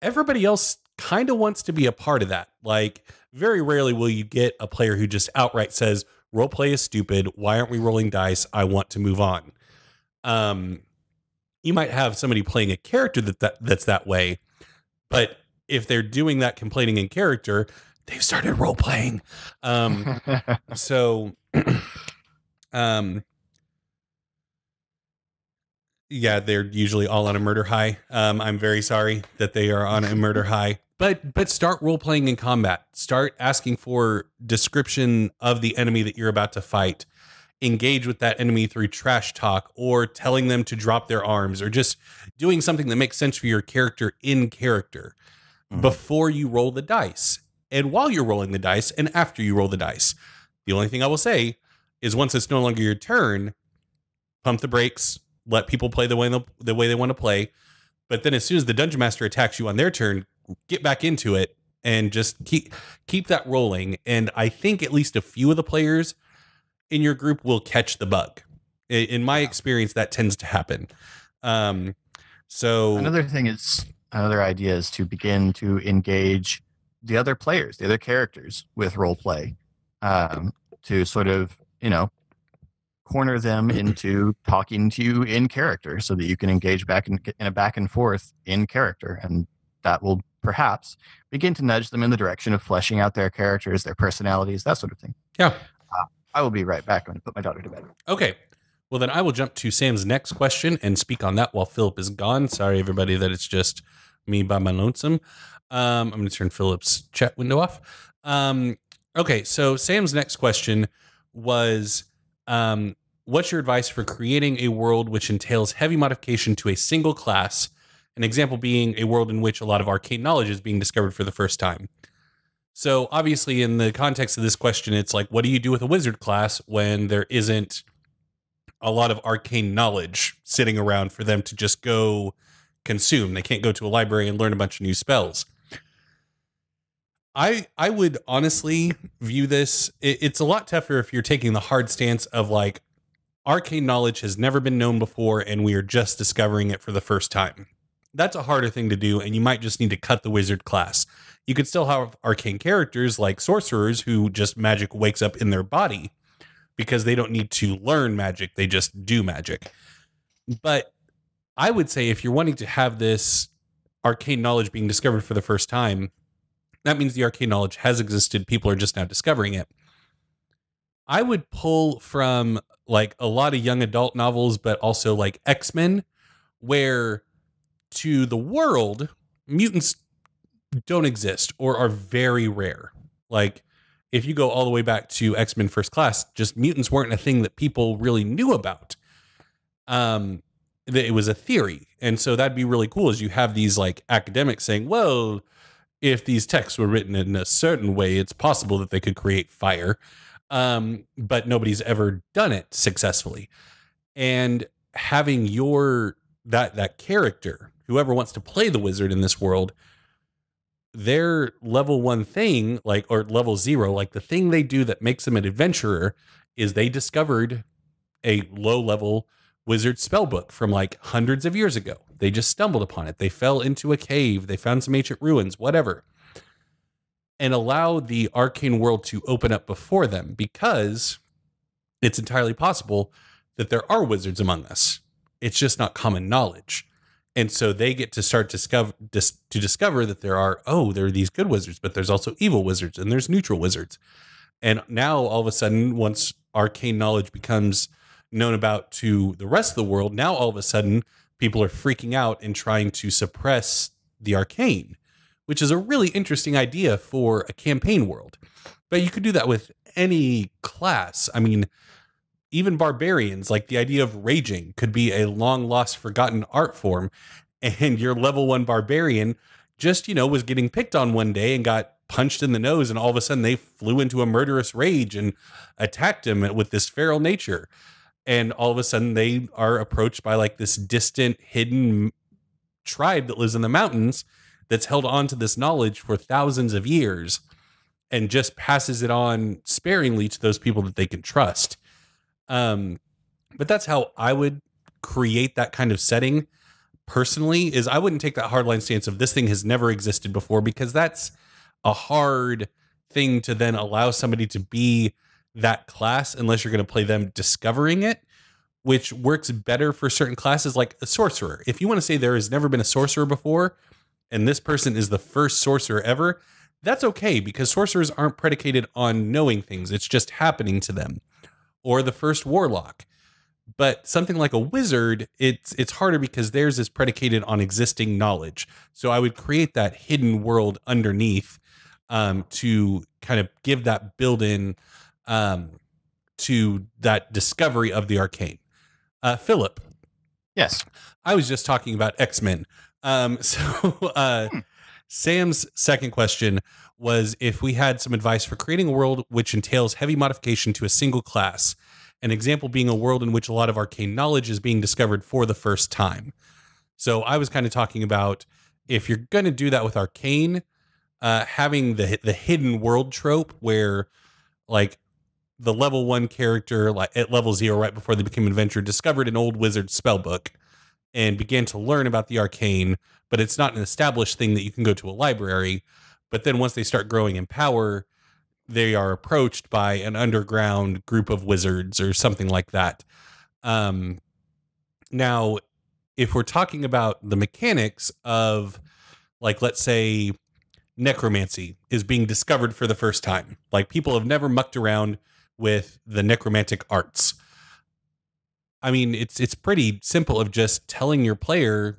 everybody else kind of wants to be a part of that. Like very rarely will you get a player who just outright says, roleplay is stupid. Why aren't we rolling dice? I want to move on. You might have somebody playing a character that's that way, but if they're doing that complaining in character, they've started role playing. Yeah, they're usually all on a murder high. I'm very sorry that they are on a murder high. But start role playing in combat. Start asking for description of the enemy that you're about to fight. Engage with that enemy through trash talk or telling them to drop their arms or just doing something that makes sense for your character in character before you roll the dice and while you're rolling the dice and after you roll the dice. The only thing I will say is once it's no longer your turn, pump the brakes, let people play the way they want to play. But then as soon as the dungeon master attacks you on their turn, get back into it and just keep that rolling. And I think at least a few of the players in your group will catch the bug. In my experience, that tends to happen. So another idea is to begin to engage the other players, the other characters with role play, to sort of, corner them into talking to you in character so that you can engage back in a back and forth in character. And that will perhaps begin to nudge them in the direction of fleshing out their characters, their personalities, that sort of thing. Yeah. I will be right back. I'm going to put my daughter to bed. Okay. Well, then I will jump to Sam's next question and speak on that while Philip is gone. Sorry, everybody, that it's just me by my lonesome. I'm going to turn Philip's chat window off. Okay, so Sam's next question was, what's your advice for creating a world which entails heavy modification to a single class? An example being a world in which a lot of arcane knowledge is being discovered for the first time. So obviously in the context of this question, it's like, what do you do with a wizard class when there isn't a lot of arcane knowledge sitting around for them to just go consume? They can't go to a library and learn a bunch of new spells. I would honestly view this, it's a lot tougher if you're taking the hard stance of like, arcane knowledge has never been known before and we are just discovering it for the first time. That's a harder thing to do, and you might just need to cut the wizard class. You could still have arcane characters like sorcerers who just magic wakes up in their body because they don't need to learn magic, they just do magic. But I would say if you're wanting to have this arcane knowledge being discovered for the first time, that means the arcane knowledge has existed, people are just now discovering it. I would pull from like a lot of young adult novels, but also like X-Men, where to the world, mutants don't exist or are very rare. Like if you go all the way back to X-Men First Class, just mutants weren't a thing that people really knew about. It was a theory. And so that'd be really cool as you have these like academics saying, well, if these texts were written in a certain way, it's possible that they could create fire. But nobody's ever done it successfully. And having that character, whoever wants to play the wizard in this world, their level 1 thing, like, or level 0, like the thing they do that makes them an adventurer is they discovered a low level wizard spell book from like hundreds of years ago. They just stumbled upon it. They fell into a cave. They found some ancient ruins, whatever. And allow the arcane world to open up before them, because it's entirely possible that there are wizards among us. It's just not common knowledge. And so they get to start to discover that there are these good wizards, but there's also evil wizards and there's neutral wizards. And now all of a sudden, once arcane knowledge becomes known about to the rest of the world, now all of a sudden people are freaking out and trying to suppress the arcane, which is a really interesting idea for a campaign world. But you could do that with any class. I mean, even barbarians, like the idea of raging could be a long lost, forgotten art form. and your level 1 barbarian just, was getting picked on one day and got punched in the nose, and all of a sudden they flew into a murderous rage and attacked him with this feral nature. And all of a sudden they are approached by like this distant, hidden tribe that lives in the mountains that's held on to this knowledge for thousands of years and just passes it on sparingly to those people that they can trust. But that's how I would create that kind of setting personally. Is I wouldn't take that hardline stance of this thing has never existed before, because that's a hard thing to then allow somebody to be that class unless you're going to play them discovering it, which works better for certain classes like a sorcerer. If you want to say there has never been a sorcerer before and this person is the first sorcerer ever, that's okay, because sorcerers aren't predicated on knowing things. It's just happening to them. Or the first warlock. But something like a wizard, it's harder because theirs is predicated on existing knowledge. So I would create that hidden world underneath to kind of give that build-in to that discovery of the arcane. Philip. Yes. I was just talking about X-Men. Sam's second question was if we had some advice for creating a world which entails heavy modification to a single class. An example being a world in which a lot of arcane knowledge is being discovered for the first time. So I was kind of talking about, if you're going to do that with arcane, having the hidden world trope where like the level 1 character, like at level 0, right before they became an adventurer, discovered an old wizard spell book and began to learn about the arcane, but it's not an established thing that you can go to a library. But then once they start growing in power, they are approached by an underground group of wizards or something like that. Now, if we're talking about the mechanics of, like, let's say necromancy is being discovered for the first time, like people have never mucked around with the necromantic arts. I mean, it's pretty simple of just telling your player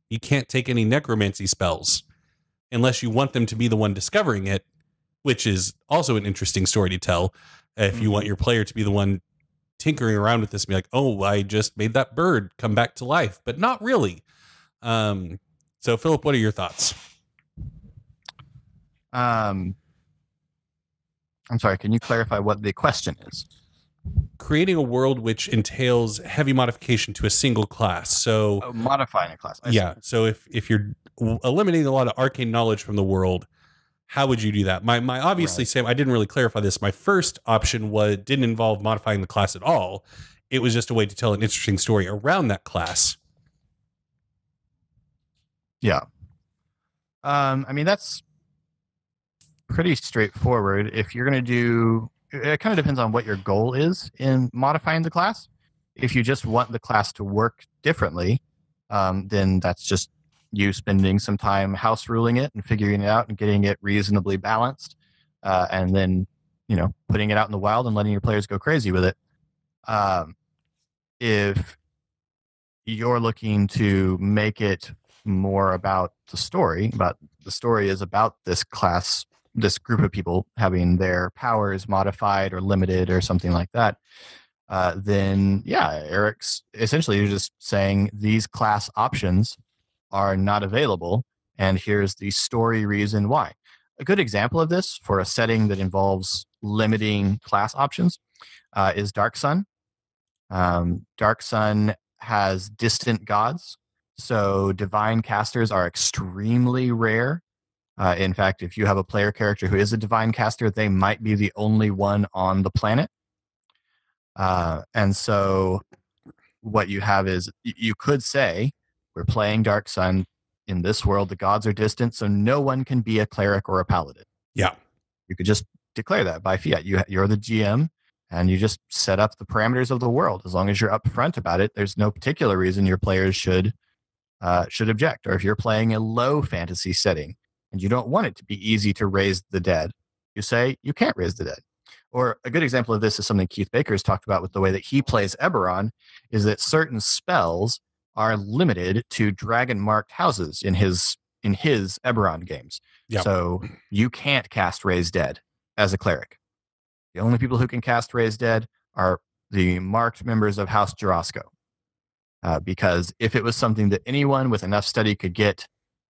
you can't take any necromancy spells unless you want them to be the one discovering it, which is also an interesting story to tell. If you want your player to be the one tinkering around with this and be like, oh, I just made that bird come back to life, but not really. So Philip, what are your thoughts? I'm sorry, can you clarify what the question is? Creating a world which entails heavy modification to a single class. So modifying a class. Yeah. So if you're eliminating a lot of arcane knowledge from the world, how would you do that? My obviously, right. Sam, I didn't really clarify this. My first option didn't involve modifying the class at all. It was just a way to tell an interesting story around that class. Yeah. I mean, that's pretty straightforward. If you're going to do, it kind of depends on what your goal is in modifying the class. If you just want the class to work differently, then that's just you spending some time house ruling it and figuring it out and getting it reasonably balanced, and then, putting it out in the wild and letting your players go crazy with it. If you're looking to make it more about the story is about this class, this group of people having their powers modified or limited or something like that, then yeah, Eric's essentially you're just saying these class options are not available, and here's the story reason why. A good example of this for a setting that involves limiting class options is Dark Sun. Dark Sun has distant gods, so divine casters are extremely rare. In fact, if you have a player character who is a divine caster, they might be the only one on the planet. And so what you have is, you could say, we're playing Dark Sun. In this world, the gods are distant, so no one can be a cleric or a paladin. Yeah. You could just declare that by fiat. You're the GM, and you just set up the parameters of the world. As long as you're upfront about it, there's no particular reason your players should object. Or if you're playing a low fantasy setting and you don't want it to be easy to raise the dead, you say you can't raise the dead. Or a good example of this is something Keith Baker has talked about with the way that he plays Eberron, is that certain spells are limited to dragon-marked houses in his Eberron games. Yep. So you can't cast Raise Dead as a cleric. The only people who can cast Raise Dead are the marked members of House Jarosco. because if it was something that anyone with enough study could get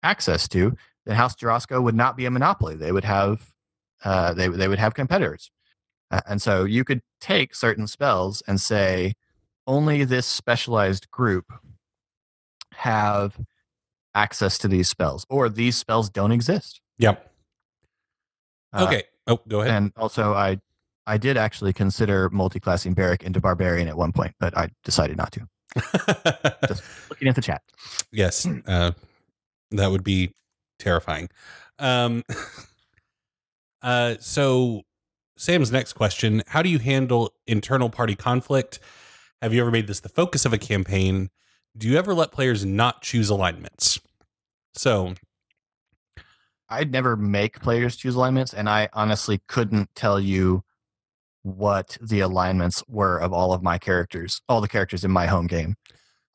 access to, then House Jarosco would not be a monopoly. They would have they would have competitors. And so you could take certain spells and say, only this specialized group have access to these spells, or these spells don't exist. Yep. Okay. Oh, go ahead. And also, I did actually consider multi-classing Barrack into Barbarian at one point, but I decided not to. Just looking at the chat. Yes. That would be terrifying. So Sam's next question, how do you handle internal party conflict? Have you ever made this the focus of a campaign? Do you ever let players not choose alignments? So I'd never make players choose alignments, and I honestly couldn't tell you what the alignments were of all of my characters, all the characters in my home game.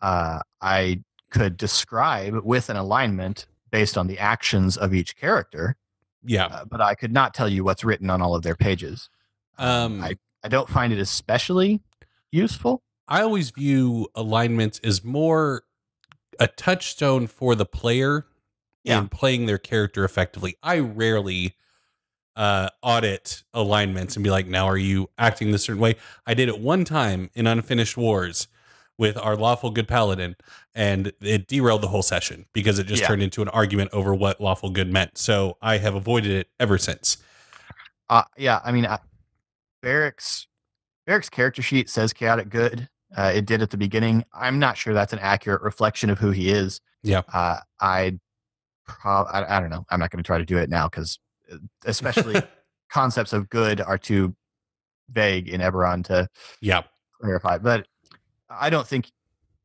I could describe with an alignment based on the actions of each character. Yeah. But I could not tell you what's written on all of their pages. I don't find it especially useful. I always view alignments as more a touchstone for the player in playing their character effectively. I rarely audit alignments and be like, now are you acting this certain way? I did it one time in Unfinished Wars with our lawful good paladin, and it derailed the whole session because it just turned into an argument over what lawful good meant. So I have avoided it ever since. I mean, Barrack's character sheet says chaotic good. It did at the beginning. I'm not sure that's an accurate reflection of who he is. Yeah. I don't know. I'm not going to try to do it now because especially concepts of good are too vague in Eberron to clarify. But I don't think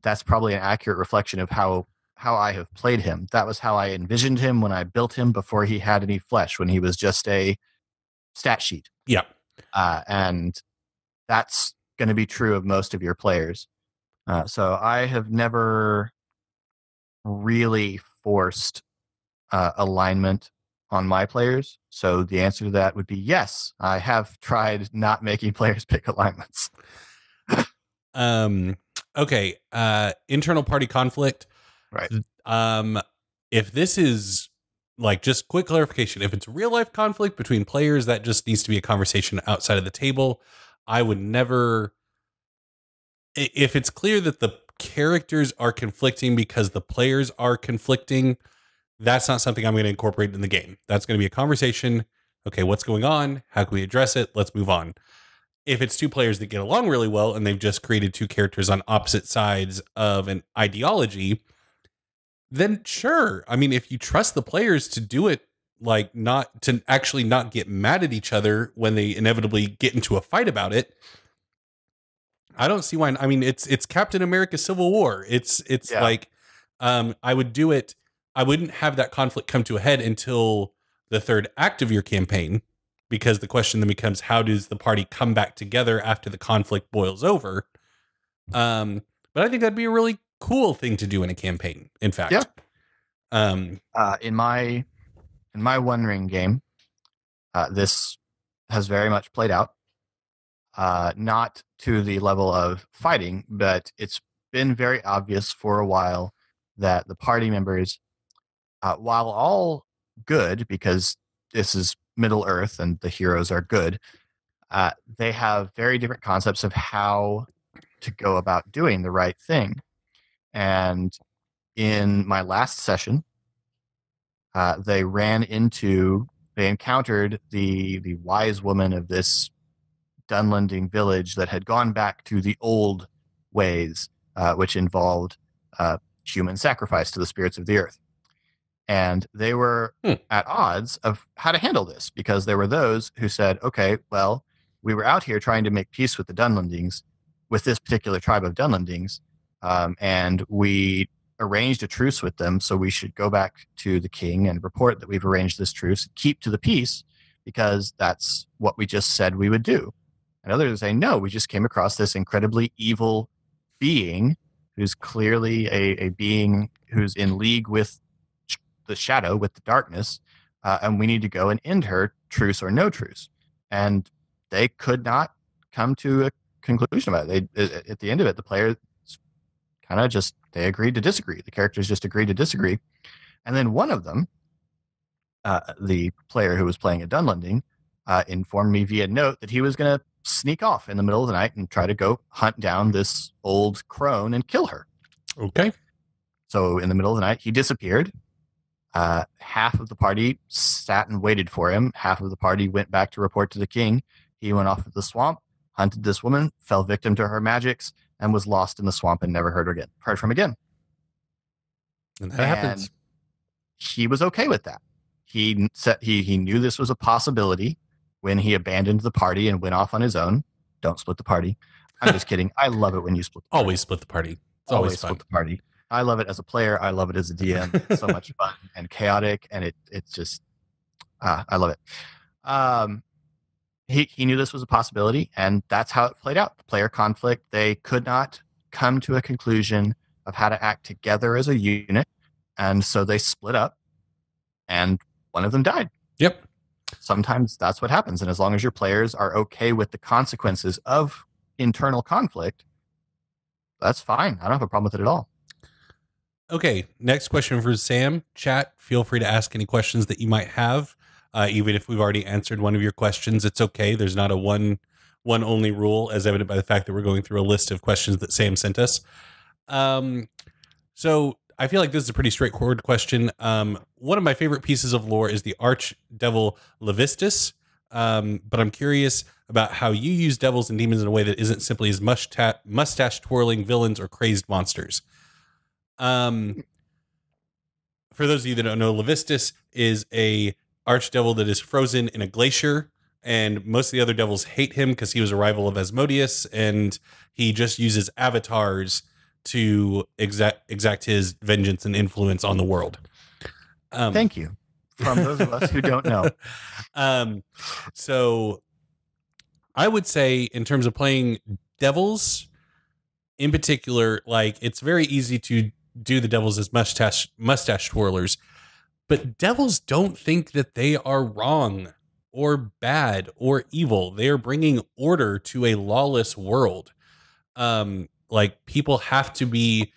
that's probably an accurate reflection of how I have played him. That was how I envisioned him when I built him before he had any flesh, when he was just a stat sheet. Yeah. And that's going to be true of most of your players. So I have never really forced alignment on my players. So the answer to that would be yes. I have tried not making players pick alignments. Okay. Internal party conflict. Right. If this is like, just quick clarification, if it's real life conflict between players, that just needs to be a conversation outside of the table. I would never, if it's clear that the characters are conflicting because the players are conflicting, that's not something I'm going to incorporate in the game. That's going to be a conversation. Okay, what's going on? How can we address it? Let's move on. If it's two players that get along really well and they've just created two characters on opposite sides of an ideology, then sure. I mean, if you trust the players to do it, like not to actually not get mad at each other when they inevitably get into a fight about it, I don't see why. I mean, it's Captain America Civil War. It's like, I would do it. I wouldn't have that conflict come to a head until the third act of your campaign, because the question then becomes, how does the party come back together after the conflict boils over? But I think that'd be a really cool thing to do in a campaign. In fact, in my One Ring game, this has very much played out. Not to the level of fighting, but it's been very obvious for a while that the party members, while all good, because this is Middle Earth and the heroes are good, they have very different concepts of how to go about doing the right thing. And in my last session, they encountered the wise woman of this Dunlanding village that had gone back to the old ways, which involved human sacrifice to the spirits of the earth. And they were at odds of how to handle this, because there were those who said, okay, well, we were out here trying to make peace with the Dunlandings, with this particular tribe of Dunlandings, and we arranged a truce with them, so we should go back to the king and report that we've arranged this truce, keep to the peace, because that's what we just said we would do. And others say, no, we just came across this incredibly evil being who's clearly a being who's in league with the shadow, with the darkness, and we need to go and end her, truce or no truce. And they could not come to a conclusion about it. At the end of it, the players kind of just, they agreed to disagree. The characters just agreed to disagree. And then one of them, the player who was playing at Dunlending, informed me via note that he was going to sneak off in the middle of the night and try to go hunt down this old crone and kill her. Okay. So in the middle of the night, he disappeared. Half of the party sat and waited for him. Half of the party went back to report to the king. He went off to the swamp, hunted this woman, fell victim to her magics, and was lost in the swamp and never heard from again. And that happens. He was okay with that. He said he knew this was a possibility when he abandoned the party and went off on his own. Don't split the party. I'm just kidding. I love it when you split the party. Always split the party. It's always fun. Split the party. I love it as a player. I love it as a DM. It's so much fun and chaotic, and it's just I love it. He knew this was a possibility, and that's how it played out. The player conflict. They could not come to a conclusion of how to act together as a unit, and so they split up, and one of them died. Yep. Sometimes that's what happens, and as long as your players are okay with the consequences of internal conflict, that's fine. I don't have a problem with it at all. Okay, next question for Sam. Chat, feel free to ask any questions that you might have. Even if we've already answered one of your questions, it's okay. There's not a one only rule, as evident by the fact that we're going through a list of questions that Sam sent us. So I feel like this is a pretty straightforward question. One of my favorite pieces of lore is the Archdevil Levistus, but I'm curious about how you use devils and demons in a way that isn't simply as mustache-twirling villains or crazed monsters. For those of you that don't know, Levistus is a archdevil that is frozen in a glacier, and most of the other devils hate him because he was a rival of Asmodeus, and he just uses avatars to exact his vengeance and influence on the world. Thank you. From those of us who don't know. So I would say in terms of playing devils in particular, like it's very easy to do the devils as mustache twirlers, but devils don't think that they are wrong or bad or evil. They are bringing order to a lawless world. Like people have to be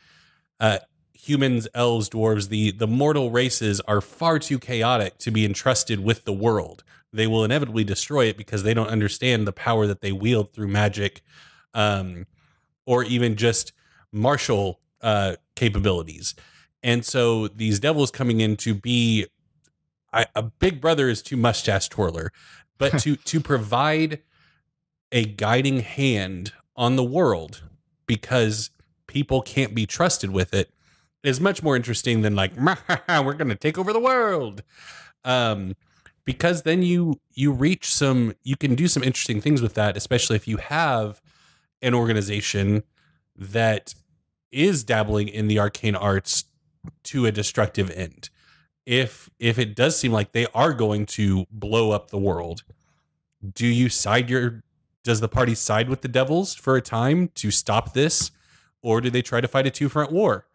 humans, elves, dwarves. The mortal races are far too chaotic to be entrusted with the world. They will inevitably destroy it because they don't understand the power that they wield through magic, or even just martial capabilities. And so these devils coming in to be a big brother is too mustache twirler, but to provide a guiding hand on the world because people can't be trusted with it is much more interesting than like, we're going to take over the world. Because then you can do some interesting things with that, especially if you have an organization that is dabbling in the arcane arts to a destructive end. If it does seem like they are going to blow up the world, does the party side with the devils for a time to stop this, or do they try to fight a two-front war?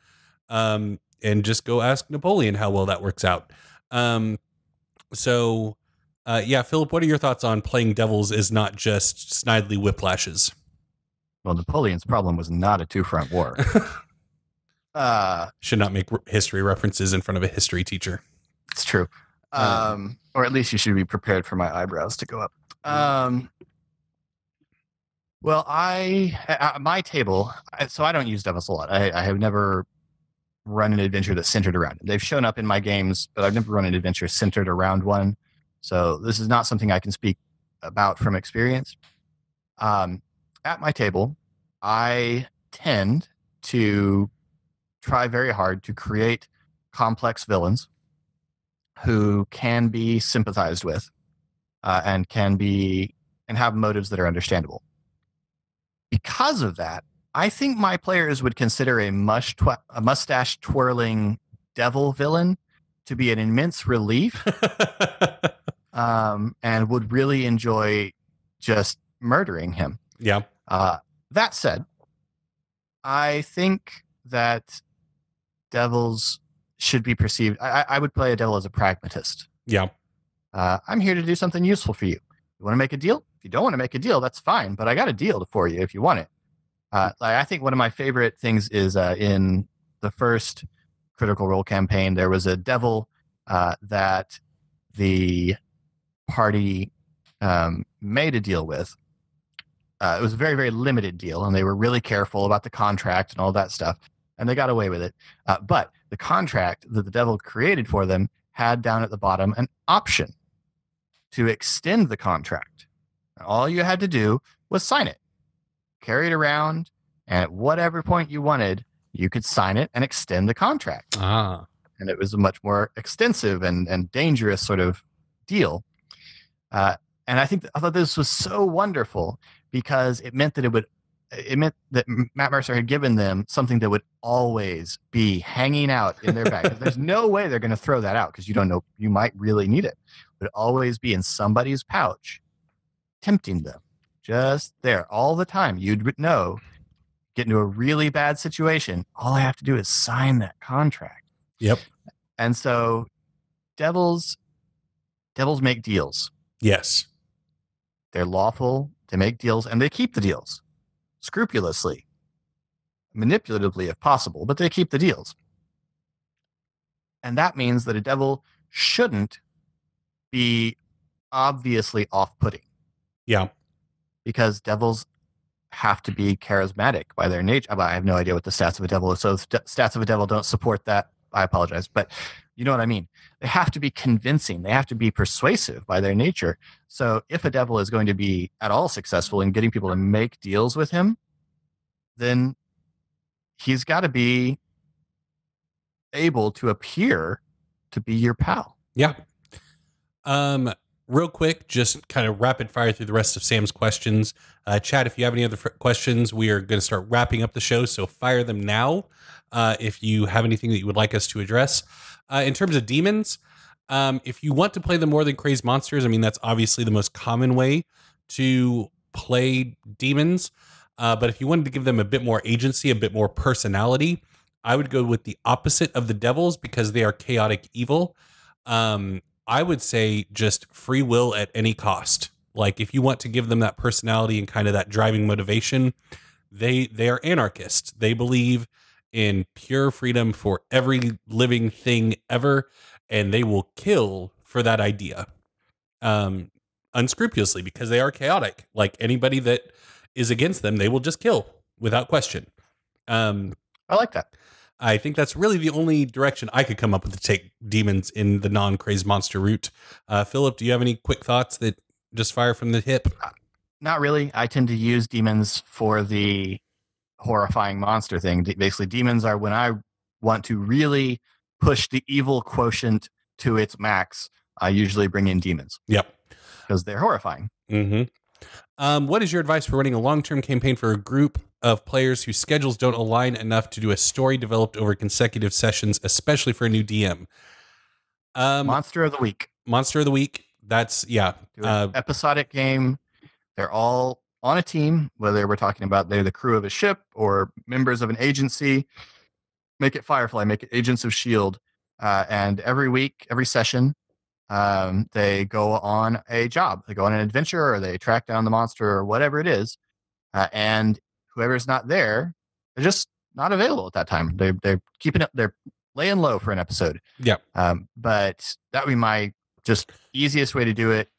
And just go ask Napoleon how well that works out. So Philip, what are your thoughts on playing devils as not just snidely whiplashes? Well, Napoleon's problem was not a two-front war. Should not make history references in front of a history teacher. It's true. Or at least you should be prepared for my eyebrows to go up. Well, at my table, so I don't use devils a lot. I have never run an adventure that's centered around it. They've shown up in my games, but I've never run an adventure centered around one. So this is not something I can speak about from experience. At my table, I tend to try very hard to create complex villains who can be sympathized with and have motives that are understandable. Because of that, I think my players would consider a mustache twirling devil villain to be an immense relief, and would really enjoy just murdering him. Yeah. That said, I think that devils should be perceived. I would play a devil as a pragmatist. Yeah. I'm here to do something useful for you. You want to make a deal? If you don't want to make a deal, that's fine, but I got a deal for you if you want it. I think one of my favorite things is in the first Critical Role campaign, there was a devil that the party made a deal with. It was a very, very limited deal, and they were really careful about the contract and all that stuff, and they got away with it. But the contract that the devil created for them had down at the bottom an option to extend the contract. And all you had to do was sign it, carry it around, and at whatever point you wanted, you could sign it and extend the contract. And it was a much more extensive and dangerous sort of deal. And I thought this was so wonderful because it meant that Matt Mercer had given them something that would always be hanging out in their bag. There's no way they're going to throw that out because you don't know, you might really need it. It would always be in somebody's pouch, tempting them, just there all the time. You'd know, get into a really bad situation, all I have to do is sign that contract. Yep. And so devils make deals. Yes. They're lawful, they make deals, and they keep the deals scrupulously, manipulatively if possible, but they keep the deals. And that means that a devil shouldn't be obviously off-putting. Yeah. Because devils have to be charismatic by their nature. I have no idea what the stats of a devil is, so if stats of a devil don't support that, I apologize. But you know what I mean. They have to be convincing. They have to be persuasive by their nature. So if a devil is going to be at all successful in getting people to make deals with him, then he's got to be able to appear to be your pal. Yeah. Real quick, just kind of rapid fire through the rest of Sam's questions. Chad, if you have any other questions, we are going to start wrapping up the show, so fire them now if you have anything that you would like us to address. In terms of demons, if you want to play them more than crazed monsters, I mean, that's obviously the most common way to play demons. But if you wanted to give them a bit more agency, a bit more personality, I would go with the opposite of the devils because they are chaotic evil. I would say just free will at any cost. Like if you want to give them that personality and kind of that driving motivation, they are anarchists. They believe in pure freedom for every living thing ever, and they will kill for that idea unscrupulously because they are chaotic. Like anybody that is against them, they will just kill without question. I like that. I think that's really the only direction I could come up with to take demons in the non-crazed monster route. Philip, do you have any quick thoughts that just fire from the hip? Not really. I tend to use demons for the horrifying monster thing. Basically, demons are when I want to really push the evil quotient to its max. I usually bring in demons. Yep. Because they're horrifying. Mm-hmm. What is your advice for running a long-term campaign for a group of players whose schedules don't align enough to do a story developed over consecutive sessions, especially for a new DM? Monster of the week. Monster of the week. That's, yeah. Episodic game. They're all on a team, whether we're talking about they're the crew of a ship or members of an agency. Make it Firefly, make it Agents of S.H.I.E.L.D. And every week, every session, they go on a job. They go on an adventure or they track down the monster or whatever it is. And whoever's not there, they're just not available at that time. They're keeping it. They're laying low for an episode. Yeah. But that would be my just easiest way to do it.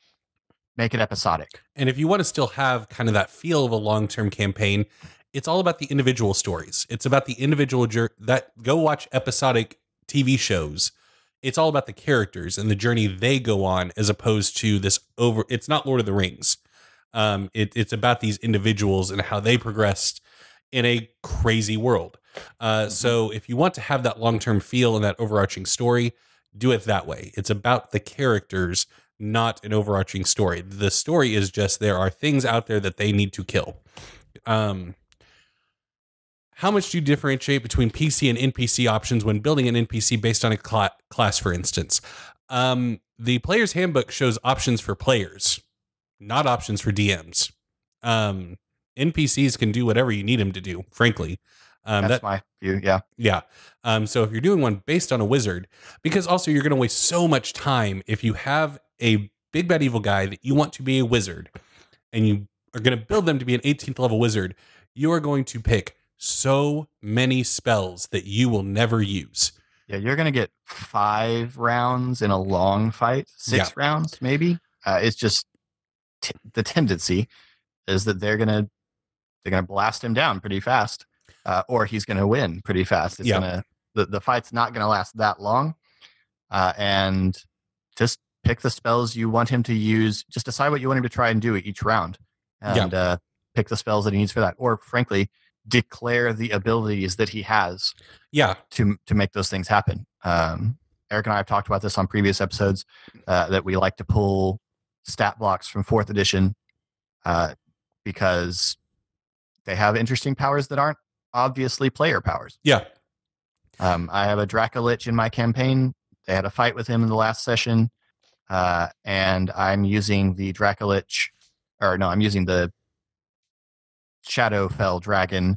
Make it episodic. And if you want to still have kind of that feel of a long-term campaign, it's all about the individual stories. It's about the individual that go watch episodic TV shows. It's all about the characters and the journey they go on, as opposed to this it's not Lord of the Rings. It's about these individuals and how they progressed in a crazy world. So if you want to have that long-term feel and that overarching story, do it that way. It's about the characters, not an overarching story. The story is just there are things out there that they need to kill. How much do you differentiate between PC and NPC options when building an NPC based on a class, for instance? The player's handbook shows options for players, not options for DMs. NPCs can do whatever you need them to do, frankly. That's my view, yeah. Yeah. So if you're doing one based on a wizard, because also you're going to waste so much time if you have a big bad evil guy that you want to be a wizard and you are going to build them to be an 18th level wizard, you are going to pick so many spells that you will never use. Yeah, you're going to get 5 rounds in a long fight, 6 rounds maybe. It's just the tendency is that they're going to blast him down pretty fast, or he's going to win pretty fast. It's gonna the fight's not going to last that long, and just pick the spells you want him to use. Just decide what you want him to try and do each round, and pick the spells that he needs for that, or frankly, declare the abilities that he has. To make those things happen. Eric and I have talked about this on previous episodes, that we like to pull stat blocks from 4th edition because they have interesting powers that aren't obviously player powers. I have a Dracolich in my campaign. They had a fight with him in the last session, and I'm using the Dracolich, I'm using the Shadowfell dragon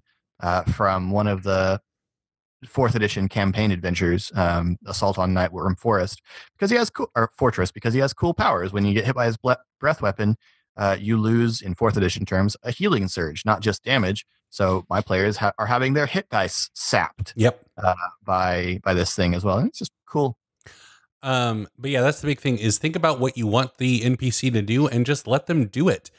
from one of the 4th edition campaign adventures, Assault on Nightworm Forest, because he has Fortress, because he has cool powers. When you get hit by his breath weapon, you lose, in 4th edition terms, a healing surge, not just damage. So my players are having their hit dice sapped by this thing as well. And it's just cool. But yeah, that's the big thing, is think about what you want the NPC to do and just let them do it.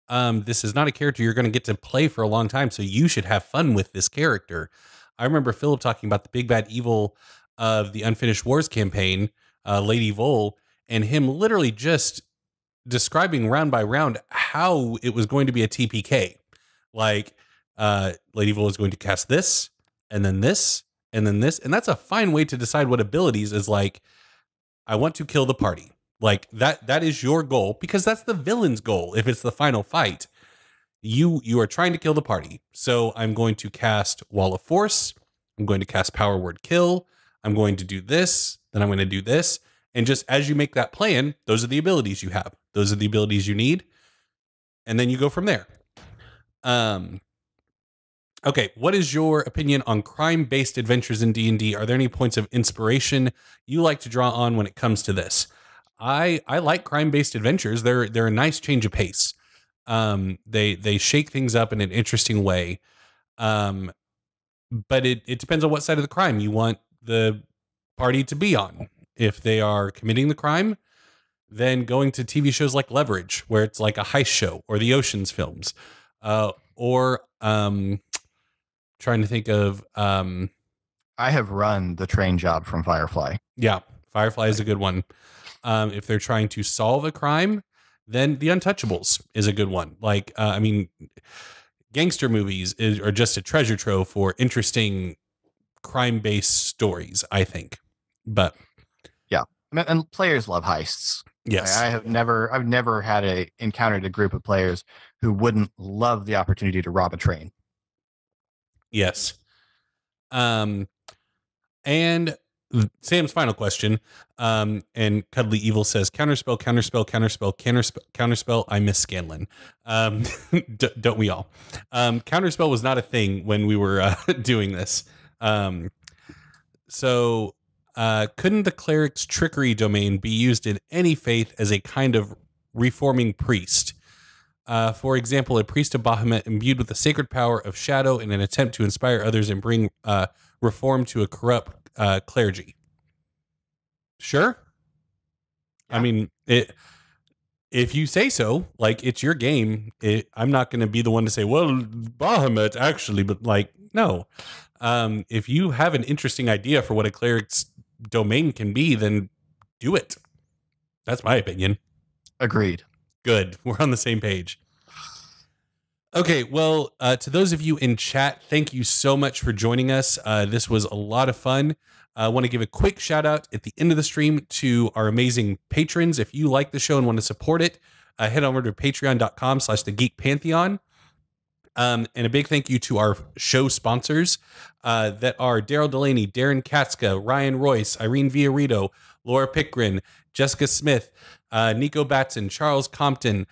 This is not a character you're going to get to play for a long time, so you should have fun with this character. I remember Philip talking about the big bad evil of the Unfinished Wars campaign, Lady Vol, and him literally just describing round by round how it was going to be a TPK. Like, Lady Vol is going to cast this, and then this, and then this. And that's a fine way to decide what abilities is like, I want to kill the party. Like, that is your goal, because that's the villain's goal. If it's the final fight, you are trying to kill the party. So I'm going to cast Wall of Force. I'm going to cast Power Word Kill. I'm going to do this. Then I'm going to do this. And just as you make that plan, those are the abilities you have. Those are the abilities you need. And then you go from there. Okay, what is your opinion on crime-based adventures in D&D? Are there any points of inspiration you like to draw on when it comes to this? I like crime-based adventures. They're a nice change of pace. They shake things up in an interesting way. But it depends on what side of the crime you want the party to be on. If they are committing the crime, then going to TV shows like Leverage, where it's like a heist show, or the Ocean's films, or trying to think of. I have run the train job from Firefly. Yeah, Firefly is a good one. If they're trying to solve a crime, then The Untouchables is a good one. Like, gangster movies are just a treasure trove for interesting crime-based stories, I think. But yeah, and players love heists. Yes, I've never encountered a group of players who wouldn't love the opportunity to rob a train. Yes. And Sam's final question, and Cuddly Evil says, counterspell, counterspell, counterspell, counterspell. I miss Scanlan. Don't we all? Counterspell was not a thing when we were doing this. So couldn't the cleric's trickery domain be used in any faith as a kind of reforming priest? For example, a priest of Bahamut imbued with the sacred power of shadow in an attempt to inspire others and bring reform to a corrupt clergy. Sure. Yeah. I mean, if you say so, like, it's your game. I'm not going to be the one to say, well, Bahamut actually, but like, no. If you have an interesting idea for what a cleric's domain can be, then do it. That's my opinion. Agreed. Good. We're on the same page. Okay, well, to those of you in chat, thank you so much for joining us. This was a lot of fun. I want to give a quick shout out at the end of the stream to our amazing patrons. If you like the show and want to support it, head over to patreon.com/the Geek Pantheon. And a big thank you to our show sponsors that are Daryl Delaney, Darren Katska, Ryan Royce, Irene Villarito, Laura Pickgren, Jessica Smith, Nico Batson, Charles Compton,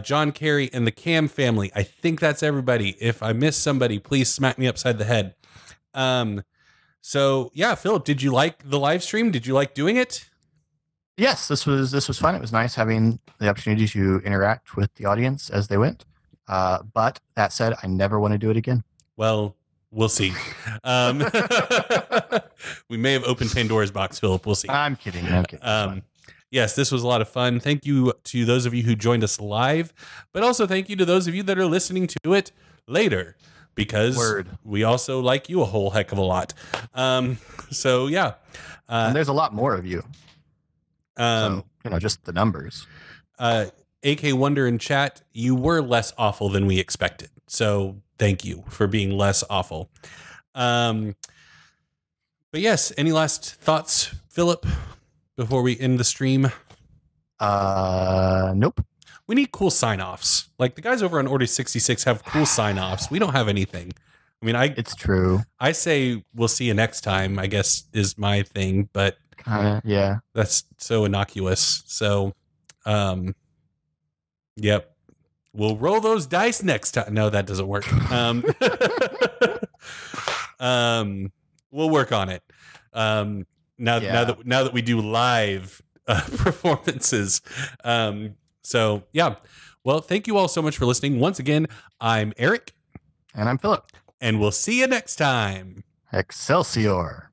John Carey, and the Cam family. I think that's everybody. If I missed somebody, please smack me upside the head. So yeah, Philip, did you like the live stream? Did you like doing it? Yes, this was fun. It was nice having the opportunity to interact with the audience as they went. But that said, I never want to do it again. Well, we'll see. We may have opened Pandora's box, Philip. We'll see. I'm kidding. I'm kidding. Yes, this was a lot of fun. Thank you to those of you who joined us live, but also thank you to those of you that are listening to it later, because we also like you a whole heck of a lot. So yeah. And there's a lot more of you. So, just the numbers. AK Wonder in chat, you were less awful than we expected. So thank you for being less awful. But yes, any last thoughts, Philip, before we end the stream? Nope. We need cool sign-offs. Like the guys over on Order 66 have cool sign-offs. We don't have anything. I mean, it's true. I say we'll see you next time, I guess is my thing, but yeah, that's so innocuous. So, yep. We'll roll those dice next time. No, that doesn't work. We'll work on it. Now that we do live performances. So yeah. Well, thank you all so much for listening. Once again, I'm Eric. And I'm Philip. And we'll see you next time. Excelsior.